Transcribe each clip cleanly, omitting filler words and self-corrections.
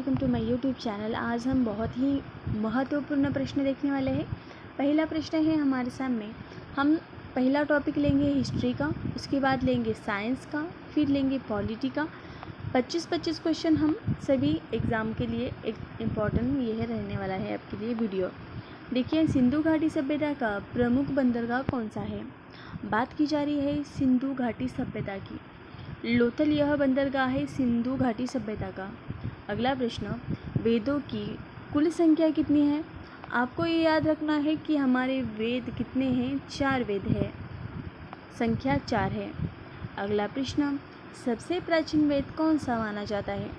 Welcome to my YouTube channel. आज हम बहुत ही महत्वपूर्ण प्रश्न देखने वाले हैं। पहला प्रश्न है हमारे सामने। हम पहला टॉपिक लेंगे हिस्ट्री का, उसके बाद लेंगे साइंस का, फिर लेंगे पॉलिटी का। 25-25 क्वेश्चन हम सभी एग्ज़ाम के लिए एक इम्पॉर्टेंट ये रहने वाला है आपके लिए वीडियो। देखिए, सिंधु घाटी सभ्यता का प्रमुख बंदरगाह कौन सा है? बात की जा रही है सिंधु घाटी सभ्यता की। लोथल यह बंदरगाह है सिंधु घाटी सभ्यता का। अगला प्रश्न, वेदों की कुल संख्या कितनी है? आपको ये याद रखना है कि हमारे वेद कितने हैं? 4 वेद है, संख्या 4 है। अगला प्रश्न, सबसे प्राचीन वेद कौन सा माना जाता है?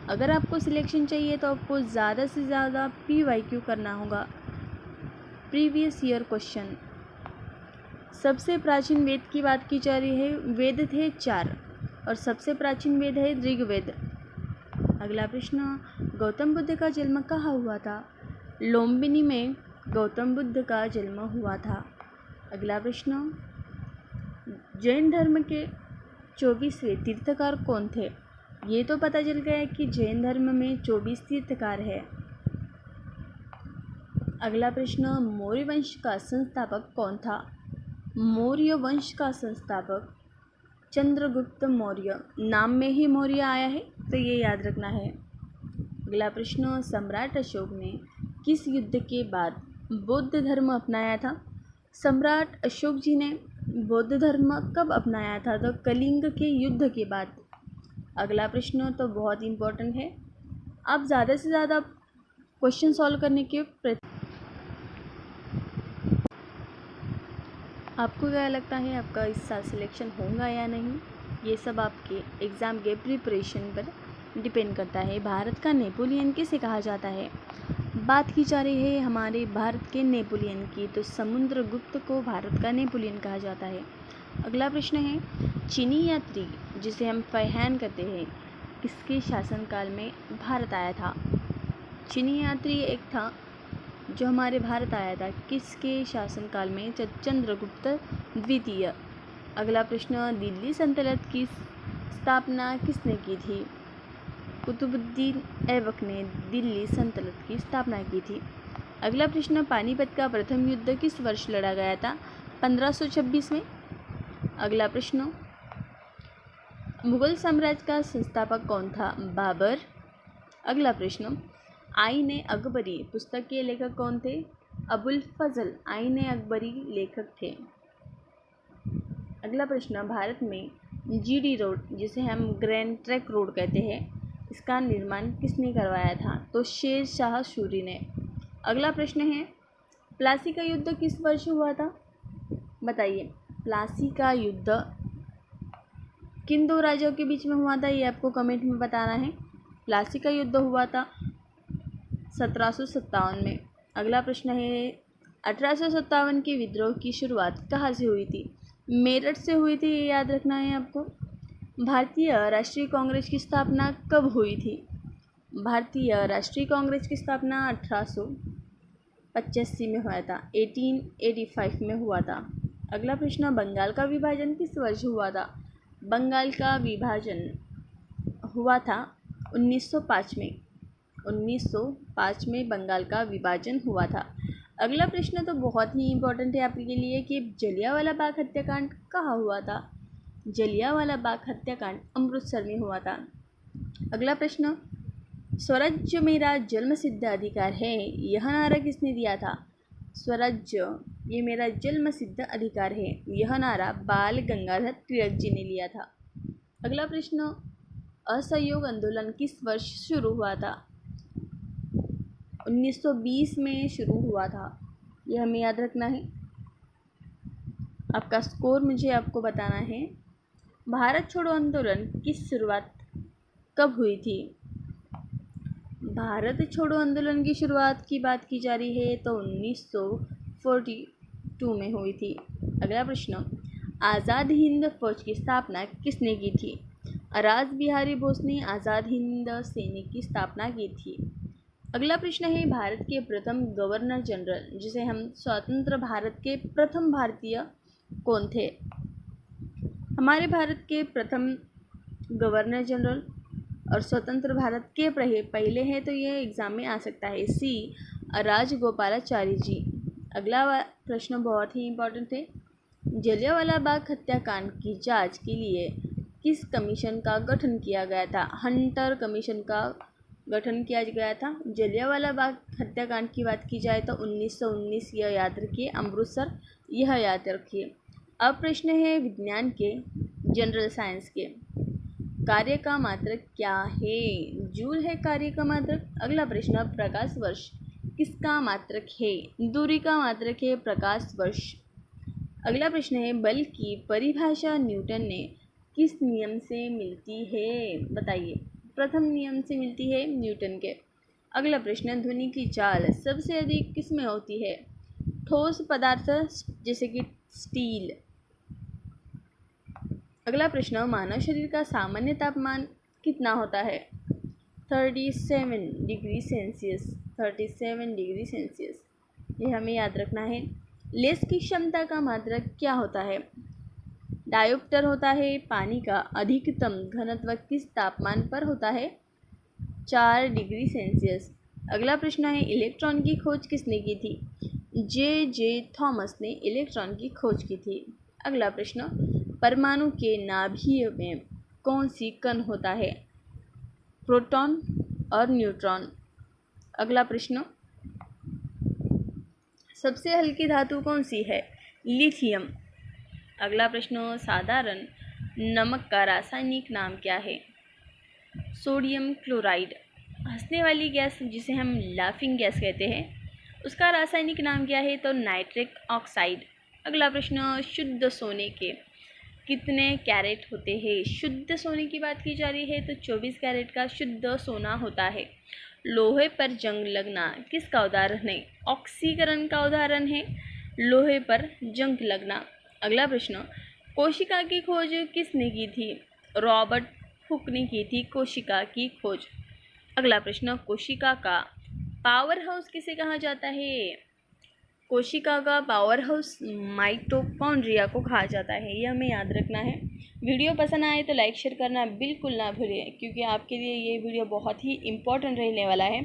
अगर आपको सिलेक्शन चाहिए तो आपको ज़्यादा से ज़्यादा PYQ करना होगा, प्रीवियस ईयर क्वेश्चन। सबसे प्राचीन वेद की बात की जा रही है, वेद थे 4 और सबसे प्राचीन वेद है ऋग्वेद। अगला प्रश्न, गौतम बुद्ध का जन्म कहाँ हुआ था? लुम्बिनी में गौतम बुद्ध का जन्म हुआ था। अगला प्रश्न, जैन धर्म के 24वें तीर्थकार कौन थे? ये तो पता चल गया कि जैन धर्म में 24 तीर्थकार है। अगला प्रश्न, मौर्य वंश का संस्थापक कौन था? मौर्य वंश का संस्थापक चंद्रगुप्त मौर्य। नाम में ही मौर्य आया है तो ये याद रखना है। अगला प्रश्न, सम्राट अशोक ने किस युद्ध के बाद बौद्ध धर्म अपनाया था? सम्राट अशोक जी ने बौद्ध धर्म कब अपनाया था? तो कलिंग के युद्ध के बाद। अगला प्रश्न तो बहुत इम्पोर्टेंट है, आप ज़्यादा से ज़्यादा क्वेश्चन सॉल्व करने के आपको क्या लगता है आपका इस साल सिलेक्शन होगा या नहीं? ये सब आपके एग्ज़ाम के प्रिपरेशन पर डिपेंड करता है। भारत का नेपोलियन किसे कहा जाता है? बात की जा रही है हमारे भारत के नेपोलियन की, तो समुद्रगुप्त को भारत का नेपोलियन कहा जाता है। अगला प्रश्न है, चीनी यात्री जिसे हम फैहान कहते हैं, किसके शासनकाल में भारत आया था? चीनी यात्री एक था जो हमारे भारत आया था, किसके शासनकाल में? चंद्रगुप्त द्वितीय। अगला प्रश्न, दिल्ली सल्तनत की स्थापना किसने की थी? कुतुबुद्दीन ऐबक ने दिल्ली सल्तनत की स्थापना की थी। अगला प्रश्न, पानीपत का प्रथम युद्ध किस वर्ष लड़ा गया था? 1526 में। अगला प्रश्न, मुगल साम्राज्य का संस्थापक कौन था? बाबर। अगला प्रश्न, आईन अकबरी पुस्तक के लेखक कौन थे? अबुल फजल आईन अकबरी लेखक थे। अगला प्रश्न, भारत में GD रोड जिसे हम ग्रैंड ट्रंक रोड कहते हैं, इसका निर्माण किसने करवाया था? तो शेर शाह सूरी ने। अगला प्रश्न है, प्लासी का युद्ध किस वर्ष हुआ था? बताइए, प्लासी का युद्ध किन दो राजाओं के बीच में हुआ था? ये आपको कमेंट में बताना है। प्लासी का युद्ध हुआ था 1757 में। अगला प्रश्न है, 1857 के विद्रोह की शुरुआत कहाँ से हुई थी? मेरठ से हुई थी, ये याद रखना है आपको। भारतीय राष्ट्रीय कांग्रेस की स्थापना कब हुई थी? भारतीय राष्ट्रीय कांग्रेस की स्थापना 1885 में हुआ था, 1885 में हुआ था। अगला प्रश्न, बंगाल का विभाजन किस वर्ष हुआ था? बंगाल का विभाजन हुआ था 1905 में। 1905 में बंगाल का विभाजन हुआ था। अगला प्रश्न तो बहुत ही इम्पोर्टेंट है आपके लिए कि जलियांवाला बाग हत्याकांड कहाँ हुआ था? जलियांवाला बाग हत्याकांड अमृतसर में हुआ था। अगला प्रश्न, स्वराज्य मेरा जन्मसिद्ध अधिकार है, यह नारा किसने दिया था? स्वराज्य ये मेरा जन्मसिद्ध अधिकार है, यह नारा बाल गंगाधर तिलक जी ने लिया था। अगला प्रश्न, असहयोग आंदोलन किस वर्ष शुरू हुआ था? 1920 में शुरू हुआ था, ये हमें याद रखना है। आपका स्कोर मुझे आपको बताना है। भारत छोड़ो आंदोलन की शुरुआत कब हुई थी? भारत छोड़ो आंदोलन की शुरुआत की बात की जा रही है तो 1942 में हुई थी। अगला प्रश्न, आज़ाद हिंद फौज की स्थापना किसने की थी? रास बिहारी बोस ने आज़ाद हिंद सेना की स्थापना की थी। अगला प्रश्न है, भारत के प्रथम गवर्नर जनरल जिसे हम स्वतंत्र भारत के प्रथम भारतीय कौन थे? हमारे भारत के प्रथम गवर्नर जनरल और स्वतंत्र भारत के पहले हैं तो ये एग्ज़ाम में आ सकता है। सी राजगोपालाचारी जी। अगला प्रश्न बहुत ही इम्पोर्टेंट है। जलियांवाला बाग हत्याकांड की जांच के लिए किस कमीशन का गठन किया गया था? हंटर कमीशन का गठन किया गया था। जलियांवाला बाग हत्याकांड की बात की जाए तो 1919, यह याद रखिए। अमृतसर, यह याद रखिए। अब प्रश्न है विज्ञान के, जनरल साइंस के। कार्य का मात्रक क्या है? जूल है कार्य का मात्रक। अगला प्रश्न, प्रकाश वर्ष किसका मात्रक है? दूरी का मात्रक है प्रकाश वर्ष। अगला प्रश्न है बल की परिभाषा न्यूटन ने किस नियम से मिलती है? बताइए। प्रथम नियम से मिलती है, न्यूटन के। अगला प्रश्न, ध्वनि की चाल सबसे अधिक किस में होती है? ठोस पदार्थ जैसे कि स्टील। अगला प्रश्न, मानव शरीर का सामान्य तापमान कितना होता है? 37 डिग्री सेल्सियस। 37 डिग्री सेल्सियस, ये हमें याद रखना है। लेंस की क्षमता का मात्रक क्या होता है? डायोप्टर होता है। पानी का अधिकतम घनत्व किस तापमान पर होता है? 4 डिग्री सेल्सियस। अगला प्रश्न है इलेक्ट्रॉन की खोज किसने की थी? जे थॉमस ने इलेक्ट्रॉन की खोज की थी। अगला प्रश्न, परमाणु के नाभिक में कौन सी कण होता है? प्रोटॉन और न्यूट्रॉन। अगला प्रश्न, सबसे हल्की धातु कौन सी है? लिथियम। अगला प्रश्न, साधारण नमक का रासायनिक नाम क्या है? Sodium chloride. हंसने वाली गैस जिसे हम लाफिंग गैस कहते हैं, उसका रासायनिक नाम क्या है? तो नाइट्रिक ऑक्साइड। अगला प्रश्न, शुद्ध सोने के कितने कैरेट होते हैं? शुद्ध सोने की बात की जा रही है तो 24 कैरेट का शुद्ध सोना होता है। लोहे पर जंग लगना किसका उदाहरण है? ऑक्सीकरण का उदाहरण है लोहे पर जंग लगना। अगला प्रश्न, कोशिका की खोज किसने की थी? रॉबर्ट हुक ने की थी कोशिका की खोज। अगला प्रश्न, कोशिका का पावर हाउस किसे कहा जाता है? कोशिका का पावर हाउस माइटोकॉन्ड्रिया को कहा जाता है, यह हमें याद रखना है। वीडियो पसंद आए तो लाइक शेयर करना बिल्कुल ना भूलिए, क्योंकि आपके लिए ये वीडियो बहुत ही इम्पोर्टेंट रहने वाला है।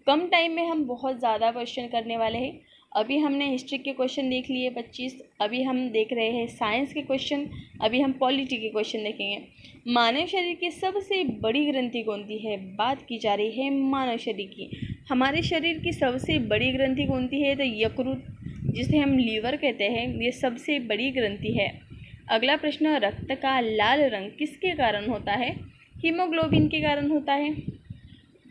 कम टाइम में हम बहुत ज़्यादा क्वेश्चन करने वाले हैं। अभी हमने हिस्ट्री के क्वेश्चन देख लिए 25, अभी हम देख रहे हैं साइंस के क्वेश्चन, अभी हम पॉलिटी के क्वेश्चन देखेंगे। मानव शरीर की सबसे बड़ी ग्रंथि कौन सी है? बात की जा रही है मानव शरीर की। हमारे शरीर की सबसे बड़ी ग्रंथि कौन सी है? तो यकृत, जिसे हम लीवर कहते हैं, ये सबसे बड़ी ग्रंथि है। अगला प्रश्न, रक्त का लाल रंग किसके कारण होता है? हीमोग्लोबिन के कारण होता है।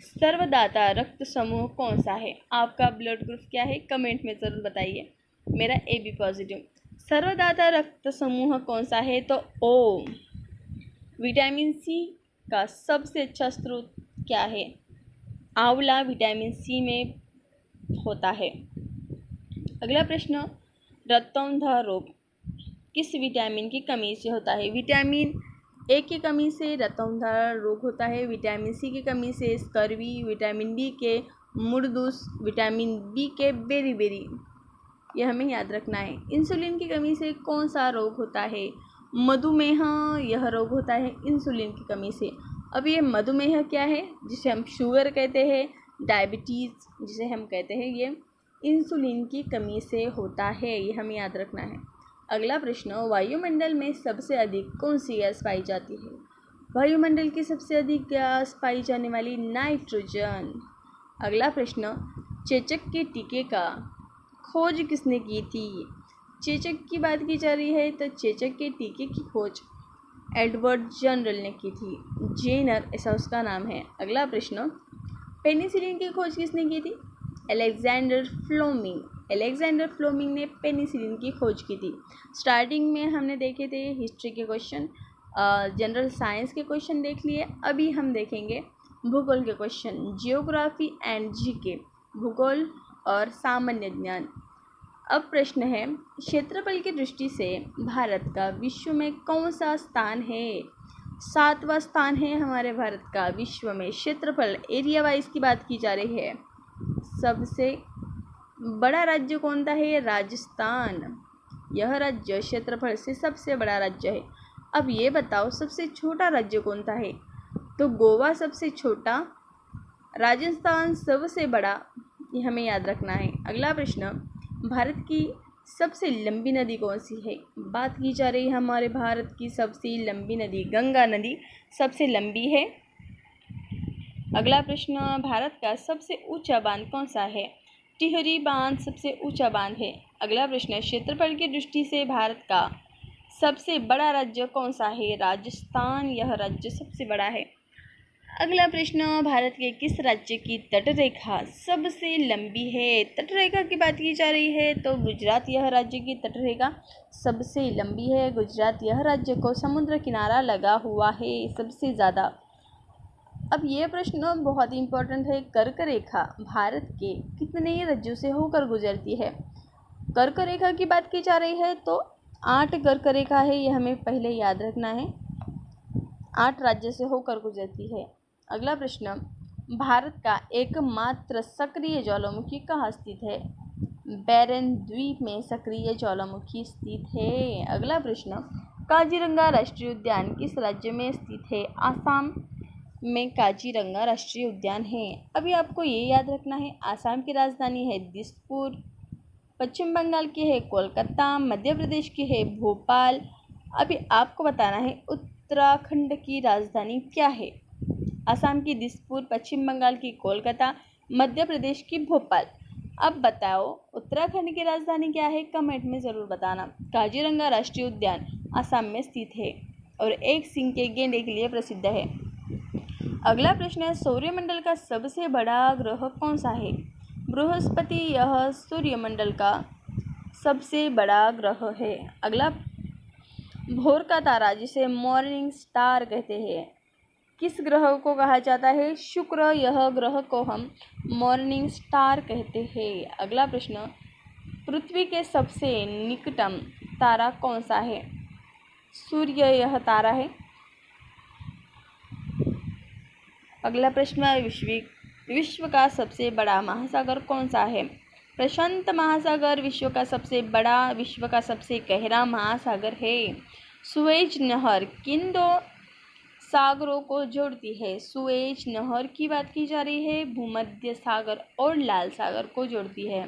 सर्वदाता रक्त समूह कौन सा है? आपका ब्लड ग्रुप क्या है? कमेंट में ज़रूर बताइए। मेरा AB पॉजिटिव। सर्वदाता रक्त समूह कौन सा है? तो O। विटामिन C का सबसे अच्छा स्रोत क्या है? आंवला विटामिन C में होता है। अगला प्रश्न, रक्तौंधा रोग किस विटामिन की कमी से होता है? विटामिन A की कमी से रक्तौंधा रोग होता है। विटामिन C की कमी से स्कर्वी, विटामिन D के मुर्दूस, विटामिन B के बेरी, यह हमें याद रखना है। इंसुलिन की कमी से कौन सा रोग होता है? मधुमेह, यह रोग होता है इंसुलिन की कमी से। अब ये मधुमेह क्या है? जिसे हम शुगर कहते हैं, डायबिटीज़ जिसे हम कहते हैं, ये इंसुलिन की कमी से होता है, ये हमें याद रखना है। अगला प्रश्न, वायुमंडल में सबसे अधिक कौन सी गैस पाई जाती है? वायुमंडल की सबसे अधिक गैस पाई जाने वाली नाइट्रोजन। अगला प्रश्न, चेचक के टीके का खोज किसने की थी? चेचक की बात की जा रही है तो चेचक के टीके की खोज एडवर्ड जनरल ने की थी। जेनर ऐसा उसका नाम है। अगला प्रश्न, पेनिसिलिन की खोज किसने की थी? Alexander Fleming. अलेक्जेंडर फ्लेमिंग ने पेनिसिलिन की खोज की थी। स्टार्टिंग में हमने देखे थे हिस्ट्री के क्वेश्चन, जनरल साइंस के क्वेश्चन देख लिए। अभी हम देखेंगे भूगोल के क्वेश्चन, जियोग्राफी एंड जीके, भूगोल और सामान्य ज्ञान। अब प्रश्न है, क्षेत्रफल की दृष्टि से भारत का विश्व में कौन सा स्थान है? 7वां स्थान है हमारे भारत का विश्व में। क्षेत्रफल एरिया वाइज की बात की जा रही है। सबसे बड़ा राज्य कौन सा है? राजस्थान। यह राज्य क्षेत्रफल से सबसे बड़ा राज्य है। अब ये बताओ सबसे छोटा राज्य कौन सा है? तो गोवा सबसे छोटा, राजस्थान सबसे बड़ा, ये हमें याद रखना है। अगला प्रश्न, भारत की सबसे लंबी नदी कौन सी है? बात की जा रही है हमारे भारत की सबसे लंबी नदी, गंगा नदी सबसे लंबी है। अगला प्रश्न, भारत का सबसे ऊंचा बांध कौन सा है? टिहरी बांध सबसे ऊंचा बांध है। अगला प्रश्न, क्षेत्रफल की दृष्टि से भारत का सबसे बड़ा राज्य कौन सा है? राजस्थान, यह राज्य सबसे बड़ा है। अगला प्रश्न, भारत के किस राज्य की तटरेखा सबसे लंबी है? तटरेखा की बात की जा रही है तो गुजरात, यह राज्य की तटरेखा सबसे लंबी है। गुजरात, यह राज्य को समुद्र किनारा लगा हुआ है सबसे ज़्यादा। अब यह प्रश्न बहुत इंपॉर्टेंट है। कर्क रेखा भारत के कितने राज्यों से होकर गुजरती है? कर्क रेखा की बात की जा रही है तो 8 कर्क रेखा है, यह हमें पहले याद रखना है। 8 राज्य से होकर गुजरती है। अगला प्रश्न, भारत का एकमात्र सक्रिय ज्वालामुखी कहाँ स्थित है? बैरन द्वीप में सक्रिय ज्वालामुखी स्थित है। अगला प्रश्न, काजीरंगा राष्ट्रीय उद्यान किस राज्य में स्थित है? आसाम में काजीरंगा राष्ट्रीय उद्यान है। अभी आपको ये याद रखना है, आसाम की राजधानी है दिसपुर, पश्चिम बंगाल की है कोलकाता, मध्य प्रदेश की है भोपाल। अभी आपको बताना है उत्तराखंड की राजधानी क्या है? आसाम की दिसपुर, पश्चिम बंगाल की कोलकाता, मध्य प्रदेश की भोपाल। अब बताओ उत्तराखंड की राजधानी क्या है? कमेंट में ज़रूर बताना। काजीरंगा राष्ट्रीय उद्यान आसाम में स्थित है और एक सींग के गेंडे के लिए प्रसिद्ध है। अगला प्रश्न है, सौरमंडल का सबसे बड़ा ग्रह कौन सा है? बृहस्पति, यह सूर्यमंडल का सबसे बड़ा ग्रह है। अगला, भोर का तारा जिसे मॉर्निंग स्टार कहते हैं, किस ग्रह को कहा जाता है? शुक्र, यह ग्रह को हम मॉर्निंग स्टार कहते हैं। अगला प्रश्न, पृथ्वी के सबसे निकटतम तारा कौन सा है? सूर्य, यह तारा है। अगला प्रश्न, विश्व का सबसे बड़ा महासागर कौन सा है? प्रशांत महासागर विश्व का सबसे बड़ा, विश्व का सबसे गहरा महासागर है। सुएज नहर किन दो सागरों को जोड़ती है? सुएज नहर की बात की जा रही है, भूमध्य सागर और लाल सागर को जोड़ती है।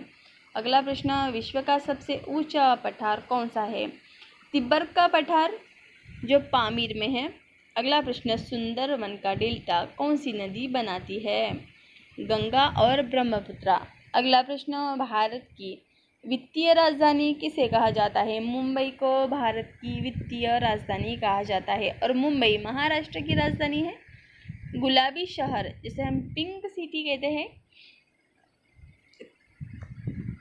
अगला प्रश्न, विश्व का सबसे ऊंचा पठार कौन सा है? तिब्बत का पठार जो पामीर में है। अगला प्रश्न, सुंदरवन का डेल्टा कौन सी नदी बनाती है? गंगा और ब्रह्मपुत्र। अगला प्रश्न, भारत की वित्तीय राजधानी किसे कहा जाता है? मुंबई को भारत की वित्तीय राजधानी कहा जाता है और मुंबई महाराष्ट्र की राजधानी है। गुलाबी शहर जिसे हम पिंक सिटी कहते हैं,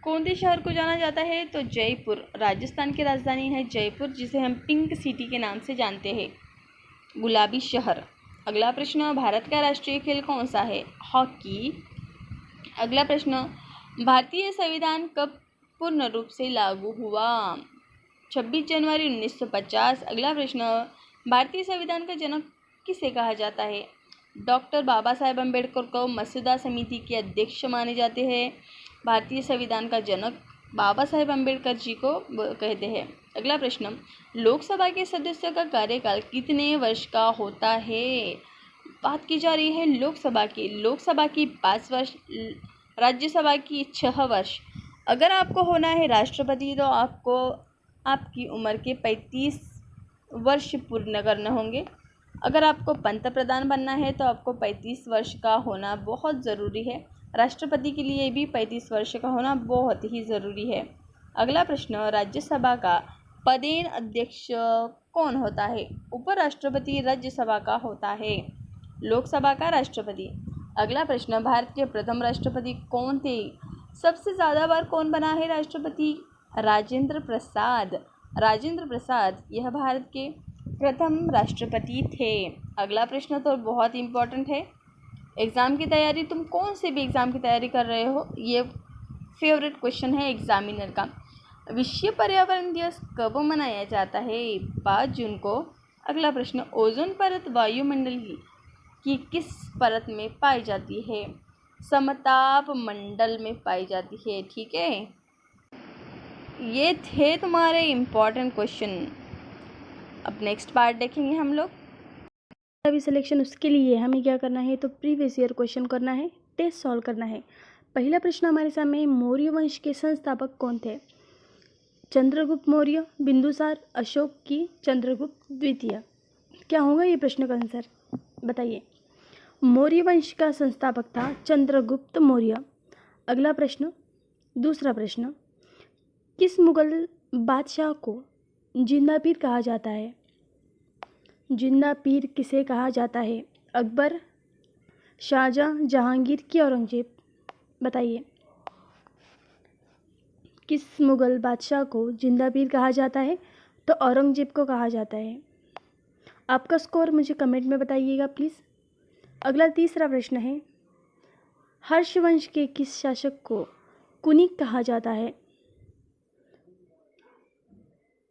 कौन से शहर को जाना जाता है? तो जयपुर, राजस्थान की राजधानी है जयपुर, जिसे हम पिंक सिटी के नाम से जानते हैं, गुलाबी शहर। अगला प्रश्न, भारत का राष्ट्रीय खेल कौन सा है? हॉकी। अगला प्रश्न, भारतीय संविधान कब पूर्ण रूप से लागू हुआ? 26 जनवरी 1950। अगला प्रश्न, भारतीय संविधान का जनक किसे कहा जाता है? डॉक्टर बाबा साहेब अम्बेडकर को मसौदा समिति के अध्यक्ष माने जाते हैं। भारतीय संविधान का जनक बाबा साहेब अम्बेडकर जी को कहते हैं। अगला प्रश्न, लोकसभा के सदस्यों का कार्यकाल कितने वर्ष का होता है? बात की जा रही है लोकसभा की 5 वर्ष, राज्यसभा की 6 वर्ष। अगर आपको होना है राष्ट्रपति तो आपको आपकी उम्र के 35 वर्ष पूर्ण करने होंगे। अगर आपको पंत प्रधान बनना है तो आपको 35 वर्ष का होना बहुत ज़रूरी है। राष्ट्रपति के लिए भी 35 वर्ष का होना बहुत ही ज़रूरी है। अगला प्रश्न, राज्यसभा का पदेन अध्यक्ष कौन होता है? उपराष्ट्रपति राज्यसभा का होता है, लोकसभा का राष्ट्रपति। अगला प्रश्न, भारत के प्रथम राष्ट्रपति कौन थे? सबसे ज़्यादा बार कौन बना है राष्ट्रपति? राजेंद्र प्रसाद। राजेंद्र प्रसाद यह भारत के प्रथम राष्ट्रपति थे। अगला प्रश्न तो बहुत इम्पोर्टेंट है। एग्ज़ाम की तैयारी, तुम कौन से भी एग्ज़ाम की तैयारी कर रहे हो, ये फेवरेट क्वेश्चन है एग्जामिनर का। विश्व पर्यावरण दिवस कब मनाया जाता है? 5 जून को। अगला प्रश्न, ओजोन परत वायुमंडल की किस परत में पाई जाती है? समताप मंडल में पाई जाती है। ठीक है, ये थे तुम्हारे इम्पोर्टेंट क्वेश्चन। अब नेक्स्ट पार्ट देखेंगे हम लोग। अभी सिलेक्शन उसके लिए हमें क्या करना है, तो प्रीवियस ईयर क्वेश्चन करना है, टेस्ट सॉल्व करना है। पहला प्रश्न हमारे सामने है, मौर्य वंश के संस्थापक कौन थे? चंद्रगुप्त मौर्य, बिंदुसार, अशोक की चंद्रगुप्त द्वितीय। क्या होगा ये प्रश्न का आंसर, बताइए। मौर्य वंश का संस्थापक था चंद्रगुप्त मौर्य। अगला प्रश्न, दूसरा प्रश्न, किस मुगल बादशाह को जिंदा पीर कहा जाता है? जिंदा पीर किसे कहा जाता है? अकबर, शाहजहां, जहांगीर की औरंगजेब। बताइए, किस मुगल बादशाह को जिंदा पीर कहा जाता है? तो औरंगजेब को कहा जाता है। आपका स्कोर मुझे कमेंट में बताइएगा प्लीज़। अगला तीसरा प्रश्न है, हर्षवंश के किस शासक को कुनिक कहा जाता है?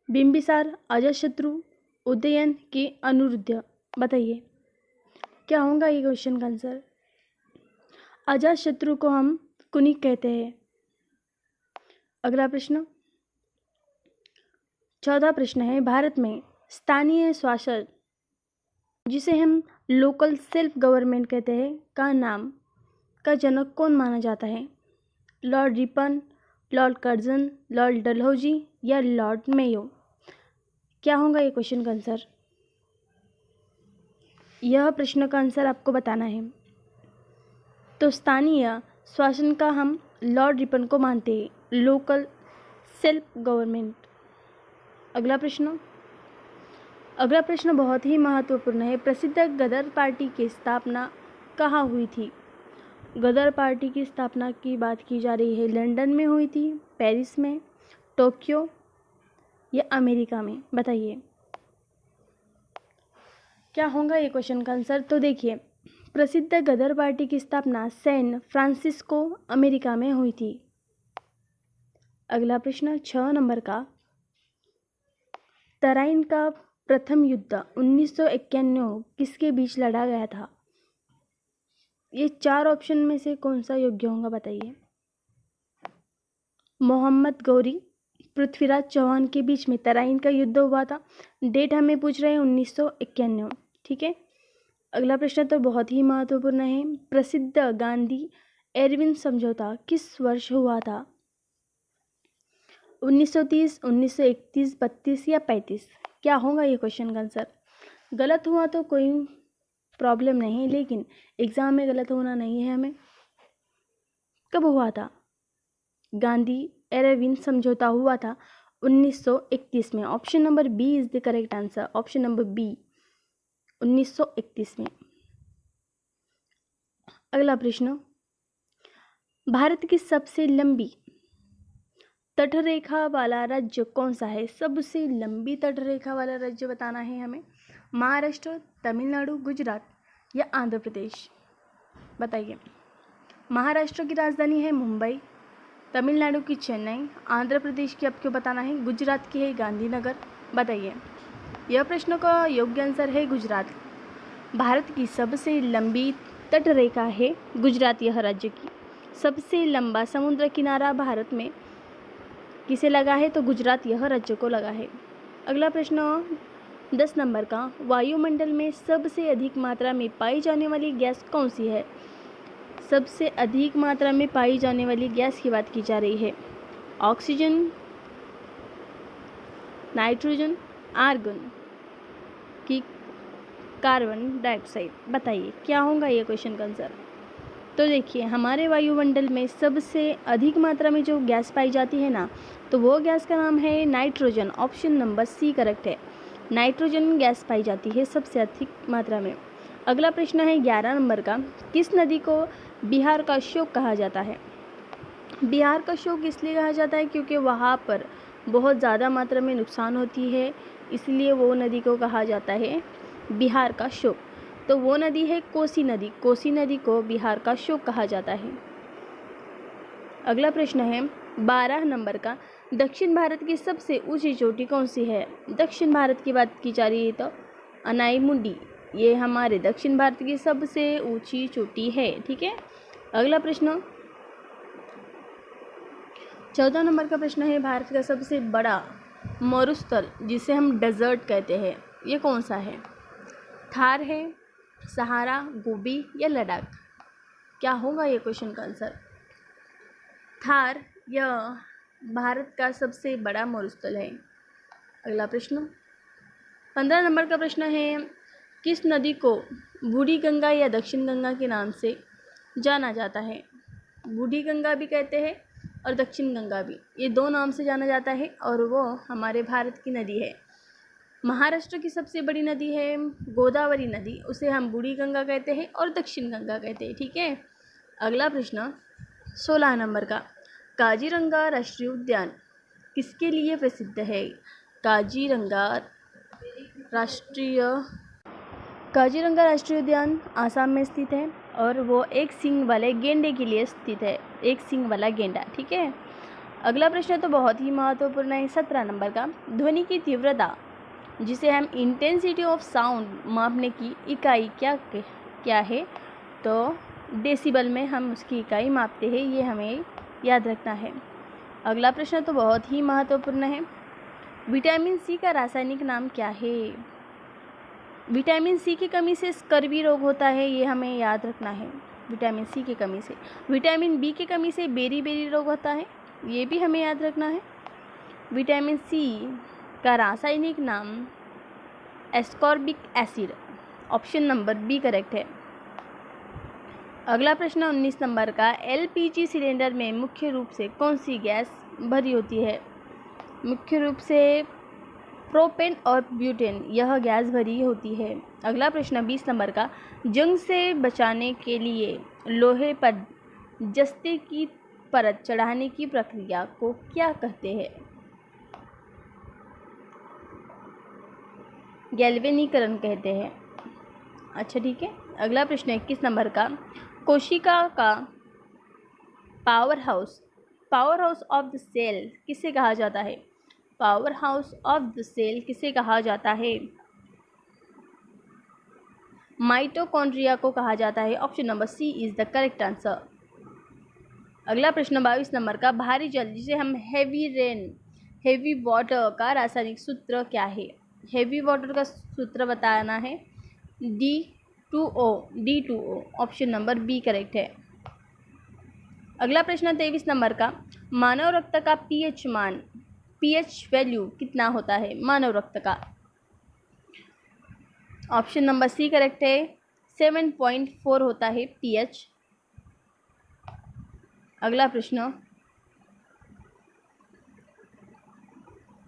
बिंबिसार, अजातशत्रु, उदयन की अनिरुद्ध। बताइए, क्या होगा ये क्वेश्चन का आंसर? अजातशत्रु को हम कुनिक कहते हैं। अगला प्रश्न, चौथा प्रश्न है, भारत में स्थानीय शासन जिसे हम लोकल सेल्फ गवर्नमेंट कहते हैं का नाम का जनक कौन माना जाता है? Lord Ripon, Lord Curzon, Lord Dalhousie या लॉर्ड मेयो। क्या होगा ये क्वेश्चन का आंसर? यह प्रश्न का आंसर आपको बताना है। तो स्थानीय शासन का हम लॉर्ड रिपन को मानते हैं, लोकल सेल्फ गवर्नमेंट। अगला प्रश्न बहुत ही महत्वपूर्ण है, प्रसिद्ध गदर पार्टी की स्थापना कहाँ हुई थी? गदर पार्टी की स्थापना की बात की जा रही है, लंदन में हुई थी, पेरिस में, टोक्यो या अमेरिका में। बताइए, क्या होगा ये क्वेश्चन का आंसर? तो देखिए, प्रसिद्ध गदर पार्टी की स्थापना सैन फ्रांसिस्को अमेरिका में हुई थी। अगला प्रश्न 6 नंबर का, तराइन का प्रथम युद्ध 1991 किसके बीच लड़ा गया था? ये 4 ऑप्शन में से कौन सा योग्य होगा, बताइए। मोहम्मद गौरी, पृथ्वीराज चौहान के बीच में तराइन का युद्ध हुआ था। डेट हमें पूछ रहे हैं 1991, ठीक है। अगला प्रश्न तो बहुत ही महत्वपूर्ण है, प्रसिद्ध गांधी एरविन समझौता किस वर्ष हुआ था? 1930, 1931, 32 या 35। क्या होगा ये क्वेश्चन का आंसर? गलत हुआ तो कोई प्रॉब्लम नहीं, लेकिन एग्जाम में गलत होना नहीं है हमें। कब हुआ था? गांधी एरविन समझौता हुआ था 1931 में। Option number B is the correct answer. Option number B 1931 में। अगला प्रश्न, भारत की सबसे लंबी तटरेखा वाला राज्य कौन सा है? सबसे लंबी तटरेखा वाला राज्य बताना है हमें। महाराष्ट्र, तमिलनाडु, गुजरात या आंध्र प्रदेश। बताइए। महाराष्ट्र की राजधानी है मुंबई, तमिलनाडु की चेन्नई, आंध्र प्रदेश की आपको बताना है, गुजरात की है गांधीनगर। बताइए। यह प्रश्न का योग्य आंसर है गुजरात। भारत की सबसे लंबी तटरेखा है गुजरात यह राज्य की। सबसे लंबा समुद्र किनारा भारत में किसे लगा है? तो गुजरात यह राज्य को लगा है। अगला प्रश्न 10 नंबर का, वायुमंडल में सबसे अधिक मात्रा में पाई जाने वाली गैस कौन सी है? सबसे अधिक मात्रा में पाई जाने वाली गैस की बात की जा रही है। ऑक्सीजन, नाइट्रोजन, आर्गन की कार्बन डाइऑक्साइड। बताइए, क्या होगा ये क्वेश्चन का आंसर? तो देखिए, हमारे वायुमंडल में सबसे अधिक मात्रा में जो गैस पाई जाती है ना, तो वो गैस का नाम है nitrogen. Option number C correct है। नाइट्रोजन गैस पाई जाती है सबसे अधिक मात्रा में। अगला प्रश्न है 11 नंबर का, किस नदी को बिहार का शोक कहा जाता है? बिहार का शोक इसलिए कहा जाता है क्योंकि वहाँ पर बहुत ज़्यादा मात्रा में नुकसान होती है, इसलिए वो नदी को कहा जाता है बिहार का शोक। तो वो नदी है कोसी नदी। कोसी नदी को बिहार का शोक कहा जाता है। अगला प्रश्न है 12 नंबर का, दक्षिण भारत की सबसे ऊंची चोटी कौन सी है? दक्षिण भारत की बात की जा रही है तो अनाईमुंडी, ये हमारे दक्षिण भारत की सबसे ऊंची चोटी है, ठीक है। अगला प्रश्न 14 नंबर का प्रश्न है, भारत का सबसे बड़ा मरुस्थल जिसे हम डेजर्ट कहते हैं, ये कौन सा है? थार है, सहारा, गोबी या लद्दाख? क्या होगा ये क्वेश्चन का आंसर? थार यह भारत का सबसे बड़ा मरुस्थल है। अगला प्रश्न 15 नंबर का प्रश्न है, किस नदी को बूढ़ी गंगा या दक्षिण गंगा के नाम से जाना जाता है? बूढ़ी गंगा भी कहते हैं और दक्षिण गंगा भी, ये दो नाम से जाना जाता है और वो हमारे भारत की नदी है। महाराष्ट्र की सबसे बड़ी नदी है गोदावरी नदी, उसे हम बूढ़ी गंगा कहते हैं और दक्षिण गंगा कहते हैं। ठीक है। अगला प्रश्न 16 नंबर का, काजीरंगा राष्ट्रीय उद्यान किसके लिए प्रसिद्ध है? काजीरंगा राष्ट्रीय उद्यान आसाम में स्थित है और वो एक सींग वाले गेंडे के लिए स्थित है, एक सींग वाला गेंडा। ठीक है। अगला प्रश्न तो बहुत ही महत्वपूर्ण है, 17 नंबर का, ध्वनि की तीव्रता जिसे हम इंटेंसिटी ऑफ साउंड मापने की इकाई क्या है? तो डेसिबल में हम उसकी इकाई मापते हैं, ये हमें याद रखना है। अगला प्रश्न तो बहुत ही महत्वपूर्ण है, विटामिन सी का रासायनिक नाम क्या है? विटामिन सी की कमी से स्कर्वी रोग होता है, ये हमें याद रखना है। विटामिन सी की कमी से, विटामिन बी की कमी से बेरी रोग होता है, ये भी हमें याद रखना है। विटामिन सी का रासायनिक नाम ascorbic acid, option number B correct है। अगला प्रश्न 19 नंबर का, एलपीजी सिलेंडर में मुख्य रूप से कौन सी गैस भरी होती है? मुख्य रूप से प्रोपेन और ब्यूटेन यह गैस भरी होती है। अगला प्रश्न 20 नंबर का, जंग से बचाने के लिए लोहे पर जस्ते की परत चढ़ाने की प्रक्रिया को क्या कहते हैं? गैल्वेनीकरण कहते हैं। अच्छा ठीक है। अगला प्रश्न 21 नंबर का, कोशिका का power house of the cell किसे कहा जाता है? Power house of the cell किसे कहा जाता है? माइटोकॉन्ड्रिया को कहा जाता है, option number C is the correct answer. अगला प्रश्न 22 नंबर का, भारी जल जिसे हम हेवी वाटर का रासायनिक सूत्र क्या है? हेवी वाटर का सूत्र बताना है D2O, option number B correct है। अगला प्रश्न 23 नंबर का, मानव रक्त का पीएच वैल्यू कितना होता है मानव रक्त का? ऑप्शन नंबर सी करेक्ट है, 7.4 होता है पीएच। अगला प्रश्न,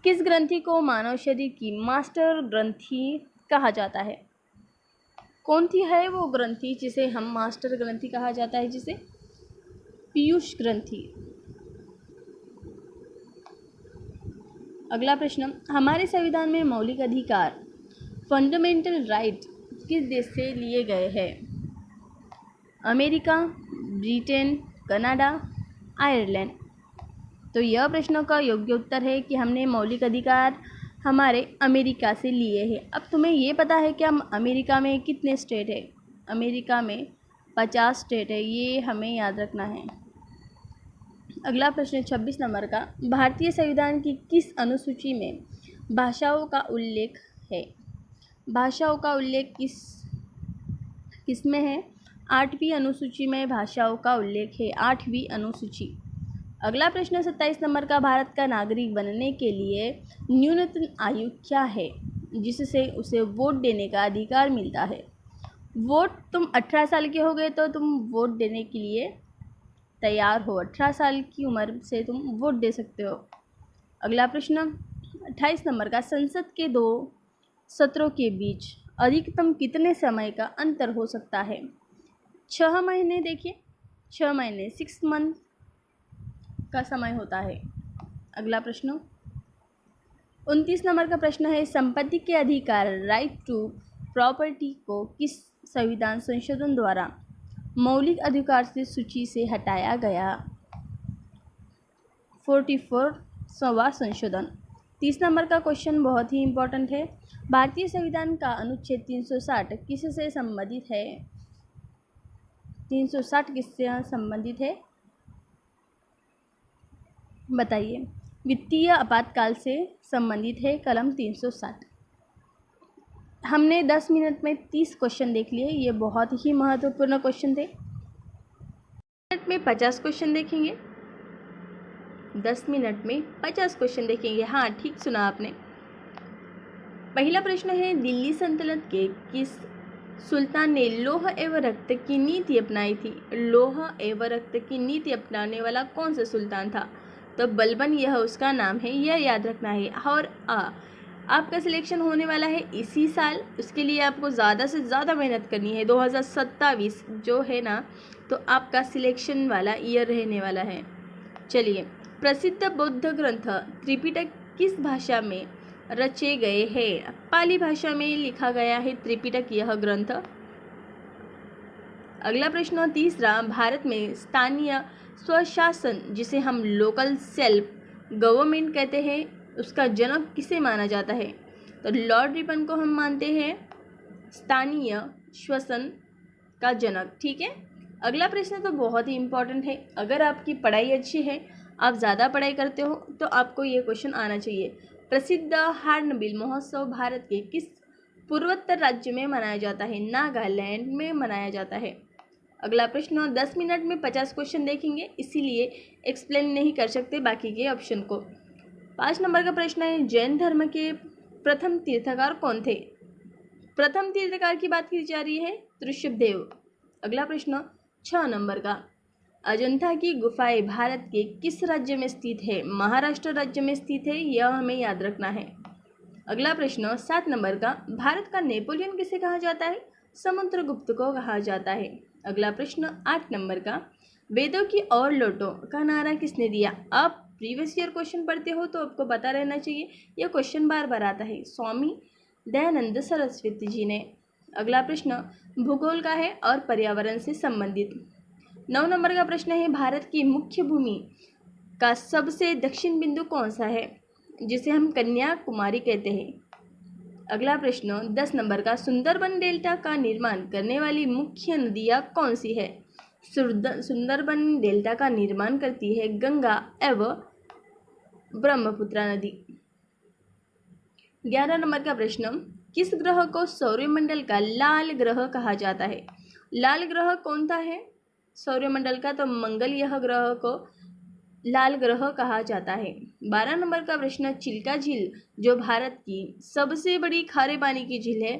किस ग्रंथि को मानव शरीर की मास्टर ग्रंथि कहा जाता है? कौन सी है वो ग्रंथि जिसे हम मास्टर ग्रंथि कहा जाता है? जिसे पीयूष ग्रंथि। अगला प्रश्न, हमारे संविधान में मौलिक अधिकार फंडामेंटल राइट किस देश से लिए गए हैं? America, Britain, Canada, Ireland. तो यह प्रश्न का योग्य उत्तर है कि हमने मौलिक अधिकार हमारे अमेरिका से लिए हैं। अब तुम्हें ये पता है कि हम अमेरिका में कितने स्टेट है? अमेरिका में 50 स्टेट है, ये हमें याद रखना है। अगला प्रश्न 26 नंबर का, भारतीय संविधान की किस अनुसूची में भाषाओं का उल्लेख है? भाषाओं का उल्लेख किस में है? 8वीं अनुसूची में भाषाओं का उल्लेख है, 8वीं अनुसूची। अगला प्रश्न 27 नंबर का, भारत का नागरिक बनने के लिए न्यूनतम आयु क्या है जिससे उसे वोट देने का अधिकार मिलता है? वोट, तुम 18 साल के हो गए तो तुम वोट देने के लिए तैयार हो, 18 साल की उम्र से तुम वोट दे सकते हो। अगला प्रश्न 28 नंबर का, संसद के 2 सत्रों के बीच अधिकतम कितने समय का अंतर हो सकता है? 6 महीने। देखिए 6 महीने, 6 मंथ का समय होता है। अगला प्रश्न 29 नंबर का प्रश्न है, संपत्ति के अधिकार राइट टू प्रॉपर्टी को किस संविधान संशोधन द्वारा मौलिक अधिकार से सूची से हटाया गया? 44वां संशोधन। 30 नंबर का क्वेश्चन बहुत ही इम्पोर्टेंट है, भारतीय संविधान का अनुच्छेद 360 किससे संबंधित है? 360 किससे संबंधित है बताइए? वित्तीय आपातकाल से संबंधित है कलम 360। हमने 10 मिनट में 30 क्वेश्चन देख लिए, ये बहुत ही महत्वपूर्ण क्वेश्चन थे। 10 मिनट में 50 क्वेश्चन देखेंगे, 10 मिनट में 50 क्वेश्चन देखेंगे। हाँ, ठीक सुना आपने। पहला प्रश्न है, दिल्ली सल्तनत के किस सुल्तान ने लौह एवं रक्त की नीति अपनाई थी? लौह एवं रक्त की नीति अपनाने वाला कौन सा सुल्तान था? तो बलबन, यह उसका नाम है, यह याद रखना है। और आपका सिलेक्शन होने वाला है इसी साल, उसके लिए आपको ज़्यादा से ज़्यादा मेहनत करनी है। 2027 जो है ना, तो आपका सिलेक्शन वाला ईयर रहने वाला है। चलिए, प्रसिद्ध बौद्ध ग्रंथ त्रिपिटक किस भाषा में रचे गए हैं? पाली भाषा में लिखा गया है त्रिपिटक यह ग्रंथ। अगला प्रश्न तीसरा, भारत में स्थानीय स्वशासन जिसे हम लोकल सेल्फ गवर्नमेंट कहते हैं, उसका जनक किसे माना जाता है? तो लॉर्ड रिपन को हम मानते हैं स्थानीय शासन का जनक। ठीक है। अगला प्रश्न तो बहुत ही इम्पोर्टेंट है। अगर आपकी पढ़ाई अच्छी है, आप ज़्यादा पढ़ाई करते हो, तो आपको ये क्वेश्चन आना चाहिए। प्रसिद्ध हार्नबिल महोत्सव भारत के किस पूर्वोत्तर राज्य में मनाया जाता है? नागालैंड में मनाया जाता है। अगला प्रश्न 10 मिनट में 50 क्वेश्चन देखेंगे, इसीलिए एक्सप्लेन नहीं कर सकते बाकी के ऑप्शन को। 5 नंबर का प्रश्न है, जैन धर्म के प्रथम तीर्थकार कौन थे? प्रथम तीर्थकार की बात की जा रही है ऋषभदेव। अगला प्रश्न 6 नंबर का, अजंता की गुफाएं भारत के किस राज्य में स्थित है? महाराष्ट्र राज्य में स्थित है, यह हमें याद रखना है। अगला प्रश्न 7 नंबर का, भारत का नेपोलियन किसे कहा जाता है? समुद्रगुप्त को कहा जाता है। अगला प्रश्न 8 नंबर का, वेदों की ओर लौटो का नारा किसने दिया? आप प्रीवियस ईयर क्वेश्चन पढ़ते हो तो आपको पता रहना चाहिए, यह क्वेश्चन बार बार आता है। स्वामी दयानंद सरस्वती जी ने। अगला प्रश्न भूगोल का है और पर्यावरण से संबंधित। 9 नंबर का प्रश्न है, भारत की मुख्य भूमि का सबसे दक्षिण बिंदु कौन सा है, जिसे हम कन्याकुमारी कहते हैं? अगला प्रश्न 10 नंबर का, सुंदरबन डेल्टा का निर्माण करने वाली मुख्य नदियाँ कौन सी है? सुंदरबन डेल्टा का निर्माण करती है गंगा एवं ब्रह्मपुत्र नदी। 11 नंबर का प्रश्न, किस ग्रह को सौरमंडल का लाल ग्रह कहा जाता है? लाल ग्रह कौन सा है सौरमंडल का? तो मंगल, यह ग्रह को लाल ग्रह कहा जाता है। 12 नंबर का प्रश्न, चिल्का झील जो भारत की सबसे बड़ी खारे पानी की झील है,